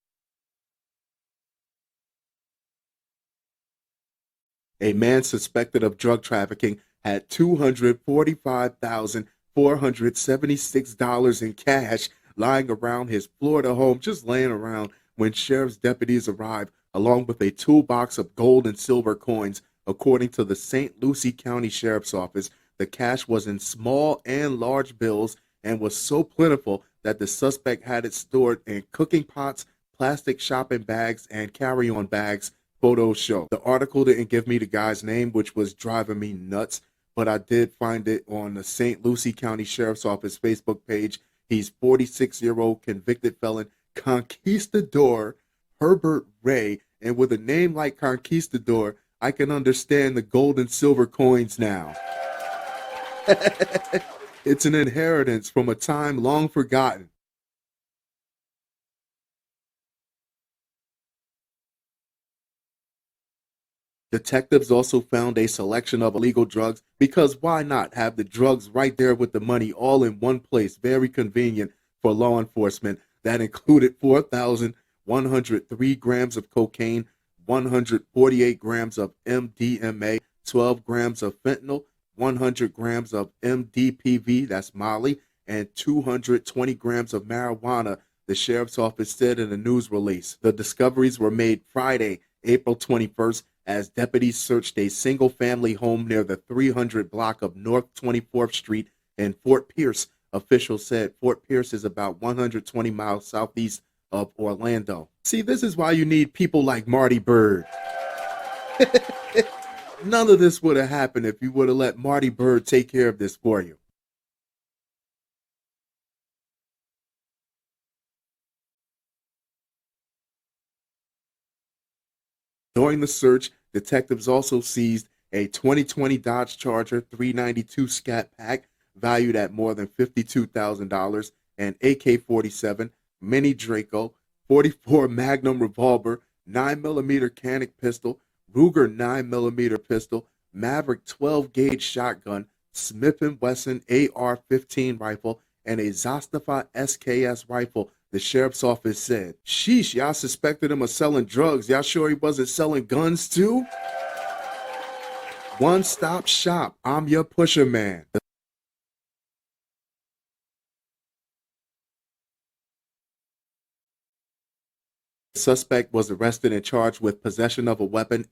[SPEAKER 1] A man suspected of drug trafficking had $245,476 in cash lying around his Florida home, just laying around, when sheriff's deputies arrived, along with a toolbox of gold and silver coins. According to the St. Lucie County Sheriff's Office, the cash was in small and large bills and was so plentiful that the suspect had it stored in cooking pots, plastic shopping bags, and carry-on bags, photos show. The article didn't give me the guy's name, which was driving me nuts, but I did find it on the St. Lucie County Sheriff's Office Facebook page. He's 46-year-old convicted felon conquistador Herbert Ray, and with a name like Conquistador, I can understand the gold and silver coins now. It's an inheritance from a time long forgotten. Detectives also found a selection of illegal drugs because why not have the drugs right there with the money all in one place? Very convenient for law enforcement. That included 4,103 grams of cocaine, 148 grams of MDMA, 12 grams of fentanyl, 100 grams of MDPV, that's Molly, and 220 grams of marijuana, the sheriff's office said in a news release. The discoveries were made Friday, April 21st, as deputies searched a single-family home near the 300 block of North 24th Street in Fort Pierce. Officials said Fort Pierce is about 120 miles southeast of Orlando. See, this is why you need people like Marty Byrde. None of this would have happened if you would have let Marty Byrde take care of this for you. During the search, detectives also seized a 2020 Dodge Charger 392 Scat Pack valued at more than $52,000, an AK-47, Mini Draco, 44 Magnum revolver, 9mm Canic pistol, Ruger 9mm pistol, Maverick 12-gauge shotgun, Smith & Wesson AR-15 rifle, and a Zastava SKS rifle, the sheriff's office said. Sheesh, y'all suspected him of selling drugs. Y'all sure he wasn't selling guns too? One-stop shop. I'm your pusher man. The suspect was arrested and charged with possession of a weapon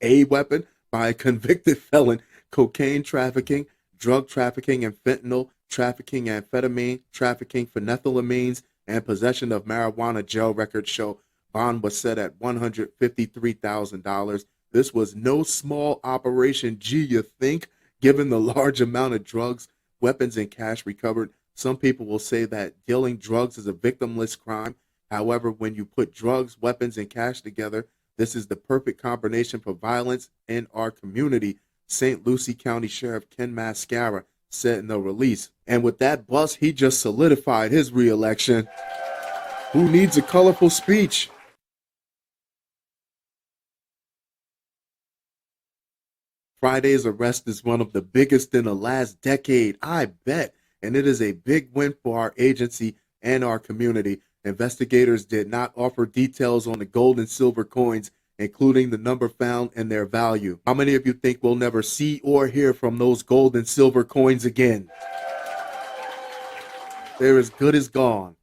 [SPEAKER 1] by a convicted felon, cocaine trafficking, drug trafficking and fentanyl, trafficking amphetamine, trafficking phenethylamines, and possession of marijuana. Jail records show bond was set at $153,000. This was no small operation, gee, you think, given the large amount of drugs, weapons, and cash recovered. Some people will say that dealing drugs is a victimless crime. However, when you put drugs, weapons, and cash together, this is the perfect combination for violence in our community, St. Lucie County Sheriff Ken Mascara said in the release. And with that bust, he just solidified his re-election. Who needs a colorful speech? Friday's arrest is one of the biggest in the last decade, I bet, and it is a big win for our agency and our community. Investigators did not offer details on the gold and silver coins, including the number found and their value. How many of you think we'll never see or hear from those gold and silver coins again? They're as good as gone.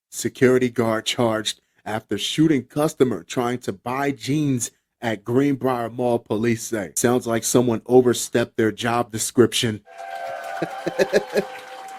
[SPEAKER 1] Security guard charged after shooting customer trying to buy jeans at Greenbrier Mall, police say. Sounds like someone overstepped their job description.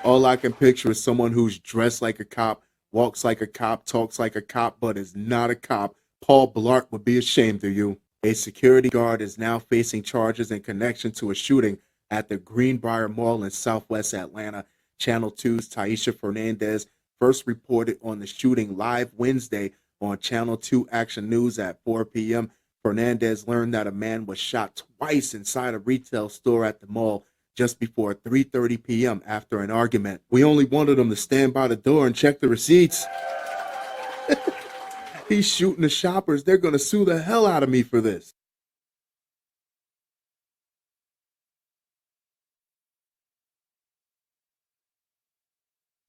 [SPEAKER 1] All I can picture is someone who's dressed like a cop, walks like a cop, talks like a cop, but is not a cop. Paul Blart would be ashamed of you. A security guard is now facing charges in connection to a shooting at the Greenbrier Mall in Southwest Atlanta. Channel 2's Taisha Fernandez first reported on the shooting live Wednesday on Channel 2 Action News at 4 p.m. Fernandez learned that a man was shot twice inside a retail store at the mall just before 3:30 p.m. after an argument. We only wanted him to stand by the door and check the receipts. He's shooting the shoppers. They're going to sue the hell out of me for this.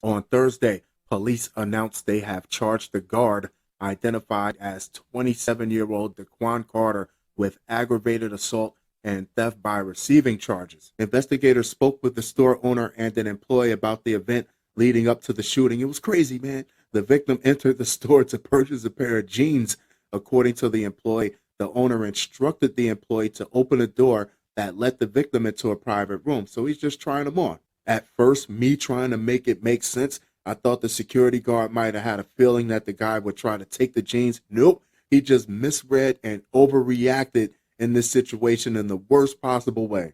[SPEAKER 1] On Thursday, police announced they have charged the guard, identified as 27-year-old Daquan Carter, with aggravated assault and theft by receiving charges. Investigators spoke with the store owner and an employee about the event leading up to the shooting. It was crazy, man. The victim entered the store to purchase a pair of jeans. According to the employee, the owner instructed the employee to open a door that let the victim into a private room. So he's just trying them on. At first, me trying to make it make sense, I thought the security guard might have had a feeling that the guy would try to take the jeans. Nope. He just misread and overreacted in this situation in the worst possible way.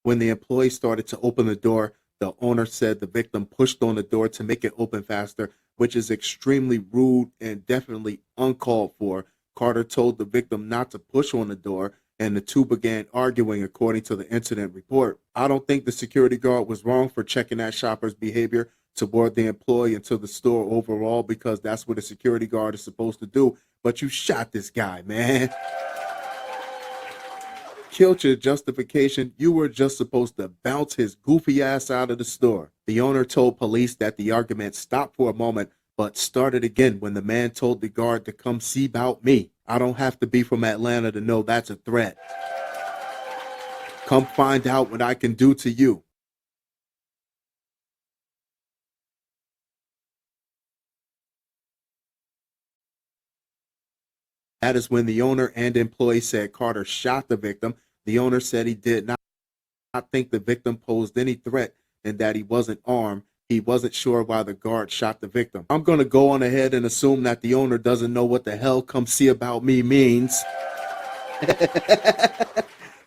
[SPEAKER 1] When the employee started to open the door, the owner said the victim pushed on the door to make it open faster, which is extremely rude and definitely uncalled for. Carter told the victim not to push on the door, and the two began arguing, according to the incident report. I don't think the security guard was wrong for checking that shopper's behavior toward the employee into the store overall, because that's what a security guard is supposed to do. But you shot this guy, man. Killed your justification. You were just supposed to bounce his goofy ass out of the store. The owner told police that the argument stopped for a moment, but started again when the man told the guard to come see about me. I don't have to be from Atlanta to know that's a threat. Come find out what I can do to you. That is when the owner and employee said Carter shot the victim. The owner said he did not think the victim posed any threat and that he wasn't armed. He wasn't sure why the guard shot the victim. I'm going to go on ahead and assume that the owner doesn't know what the hell come see about me means.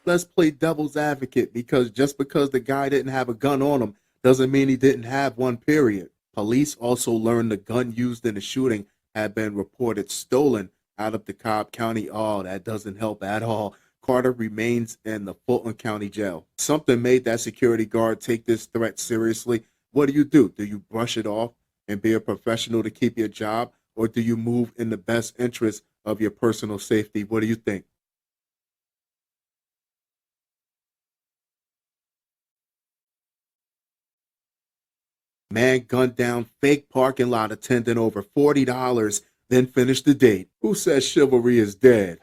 [SPEAKER 1] Let's play devil's advocate because just because the guy didn't have a gun on him doesn't mean he didn't have one, period. Police also learned the gun used in the shooting had been reported stolen out of DeKalb County. Oh, that doesn't help at all. Carter remains in the Fulton County Jail. Something made that security guard take this threat seriously. What do? Do you brush it off and be a professional to keep your job, or do you move in the best interest of your personal safety? What do you think? Man gunned down fake parking lot attendant over $40, then finished the date. Who says chivalry is dead?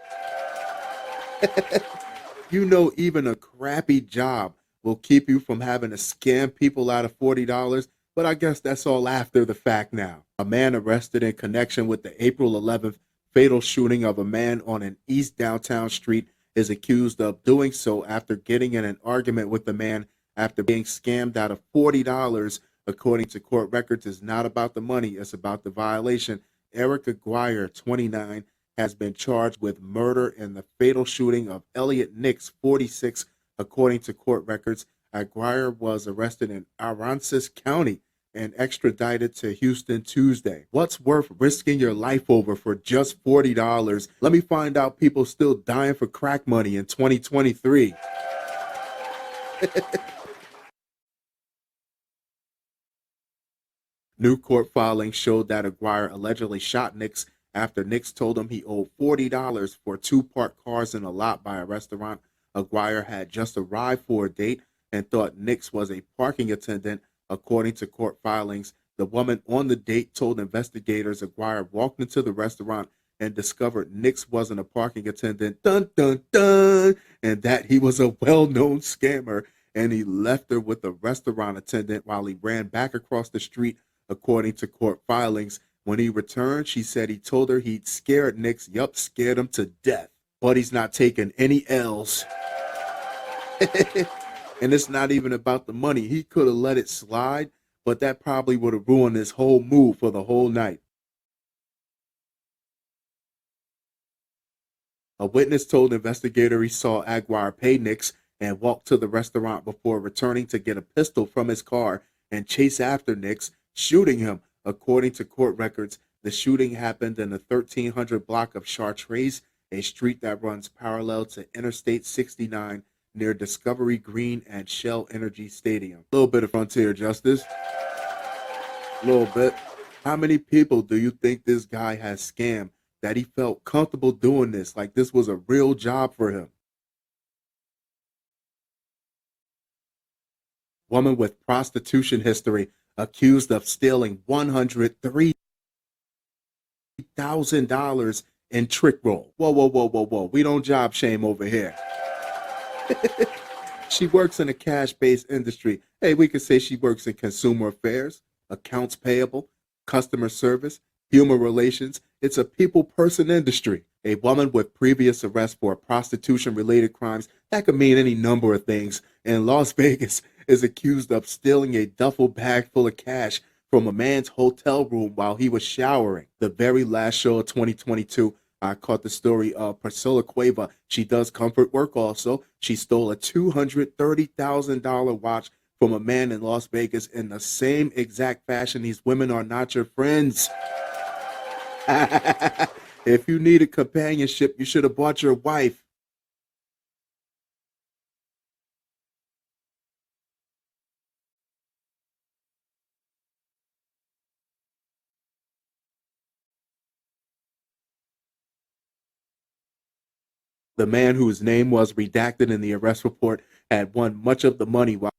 [SPEAKER 1] You know, even a crappy job will keep you from having to scam people out of $40, but I guess that's all after the fact now. A man arrested in connection with the April 11th fatal shooting of a man on an East Downtown street is accused of doing so after getting in an argument with the man after being scammed out of $40. According to court records, it's not about the money, it's about the violation. Eric Aguirre, 29, has been charged with murder in the fatal shooting of Elliot Nix, 46. According to court records, Aguirre was arrested in Aransas County and extradited to Houston Tuesday. What's worth risking your life over for just $40? Let me find out people still dying for crack money in 2023. New court filings showed that Aguirre allegedly shot Nix after Nix told him he owed $40 for two parked cars in a lot by a restaurant. Aguirre had just arrived for a date and thought Nix was a parking attendant. According to court filings, the woman on the date told investigators Aguirre walked into the restaurant and discovered Nix wasn't a parking attendant, dun dun dun, and that he was a well-known scammer, and he left her with a restaurant attendant while he ran back across the street. According to court filings, when he returned, she said he told her he'd scared Nix. Yup, scared him to death. But he's not taking any L's. And it's not even about the money. He could have let it slide, but that probably would have ruined his whole mood for the whole night. A witness told investigator he saw Aguirre pay Nix and walk to the restaurant before returning to get a pistol from his car and chase after Nix, shooting him. According to court records, the shooting happened in the 1300 block of Chartres, a street that runs parallel to Interstate 69 near Discovery Green and Shell Energy Stadium. A little bit of frontier justice. A little bit. How many people do you think this guy has scammed that he felt comfortable doing this? Like this was a real job for him. Woman with prostitution history accused of stealing $103,000 in trick roll. Whoa, whoa, whoa, whoa, whoa. We don't job shame over here. She works in a cash-based industry. Hey, we could say she works in consumer affairs, accounts payable, customer service, human relations. It's a people-person industry. A woman with previous arrest for prostitution-related crimes, that could mean any number of things, in Las Vegas is accused of stealing a duffel bag full of cash from a man's hotel room while he was showering. The very last show of 2022, I caught the story of Priscilla Cueva. She does comfort work also. She stole a $230,000 watch from a man in Las Vegas in the same exact fashion. These women are not your friends. If you needed companionship, you should have bought your wife. The man whose name was redacted in the arrest report had won much of the money while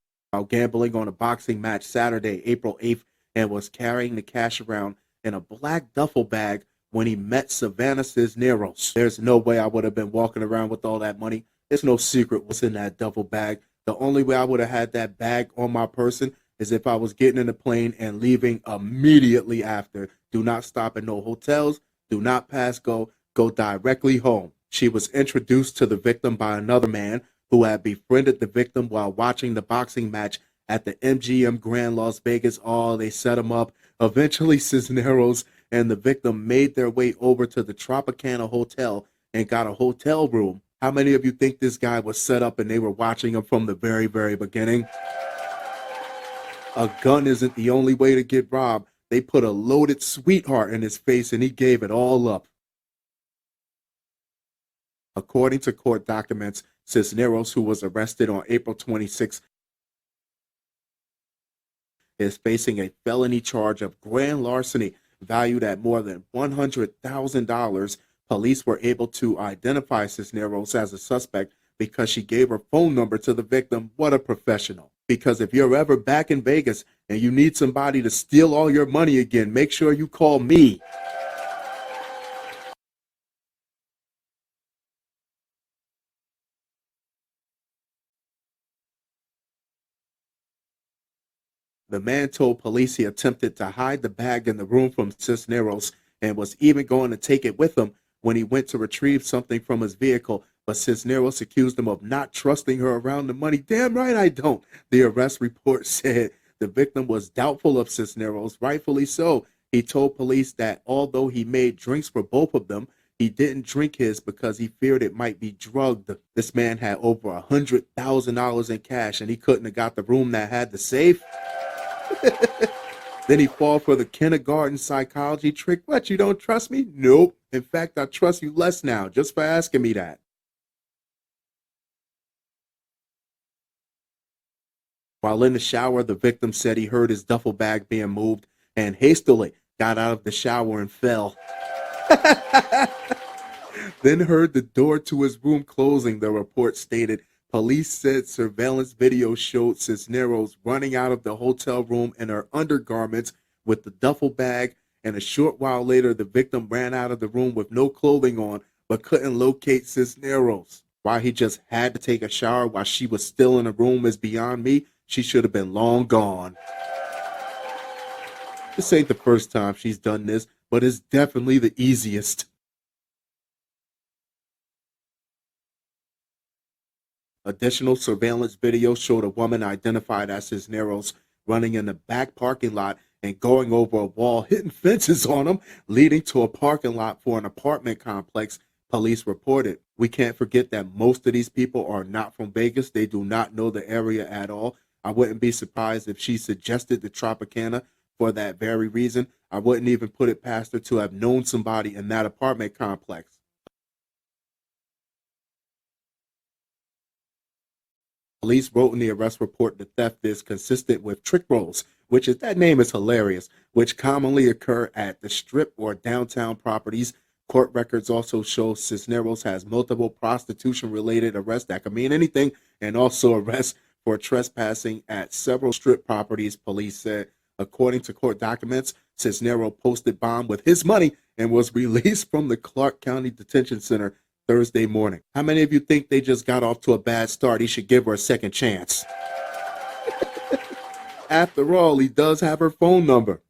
[SPEAKER 1] gambling on a boxing match Saturday, April 8th, and was carrying the cash around in a black duffel bag when he met Savannah Cisneros. There's no way I would have been walking around with all that money. It's no secret what's in that duffel bag. The only way I would have had that bag on my person is if I was getting in the plane and leaving immediately after. Do not stop at no hotels. Do not pass go. Go directly home. She was introduced to the victim by another man who had befriended the victim while watching the boxing match at the MGM Grand Las Vegas. Oh, they set him up. Eventually, Cisneros and the victim made their way over to the Tropicana Hotel and got a hotel room. How many of you think this guy was set up and they were watching him from the very, very beginning? A gun isn't the only way to get robbed. They put a loaded sweetheart in his face and he gave it all up. According to court documents, Cisneros, who was arrested on April 26, is facing a felony charge of grand larceny valued at more than $100,000. Police were able to identify Cisneros as a suspect because she gave her phone number to the victim. What a professional. Because if you're ever back in Vegas and you need somebody to steal all your money again, make sure you call me. The man told police he attempted to hide the bag in the room from Cisneros and was even going to take it with him when he went to retrieve something from his vehicle, but Cisneros accused him of not trusting her around the money. Damn right I don't. The arrest report said the victim was doubtful of Cisneros, rightfully so. He told police that although he made drinks for both of them, he didn't drink his because he feared it might be drugged. This man had over $100,000 in cash and he couldn't have got the room that had the safe. Then he fall for the kindergarten psychology trick. What, you don't trust me? Nope. In fact, I trust you less now just for asking me that. While in the shower, the victim said he heard his duffel bag being moved and hastily got out of the shower and fell. Then heard the door to his room closing, the report stated. Police said surveillance video showed Cisneros running out of the hotel room in her undergarments with the duffel bag, and a short while later, the victim ran out of the room with no clothing on but couldn't locate Cisneros. Why he just had to take a shower while she was still in the room is beyond me. She should have been long gone. This ain't the first time she's done this, but it's definitely the easiest. Additional surveillance video showed a woman identified as Cisneros running in the back parking lot and going over a wall, hitting fences on them, leading to a parking lot for an apartment complex, police reported. We can't forget that most of these people are not from Vegas. They do not know the area at all. I wouldn't be surprised if she suggested the Tropicana for that very reason. I wouldn't even put it past her to have known somebody in that apartment complex. Police wrote in the arrest report the theft is consistent with trick rolls, which is, that name is hilarious, which commonly occur at the Strip or downtown properties. Court records also show Cisneros has multiple prostitution-related arrests, that could mean anything, and also arrests for trespassing at several Strip properties, police said. According to court documents, Cisneros posted bond with his money and was released from the Clark County Detention Center Thursday morning. How many of you think they just got off to a bad start? He should give her a second chance. After all, he does have her phone number.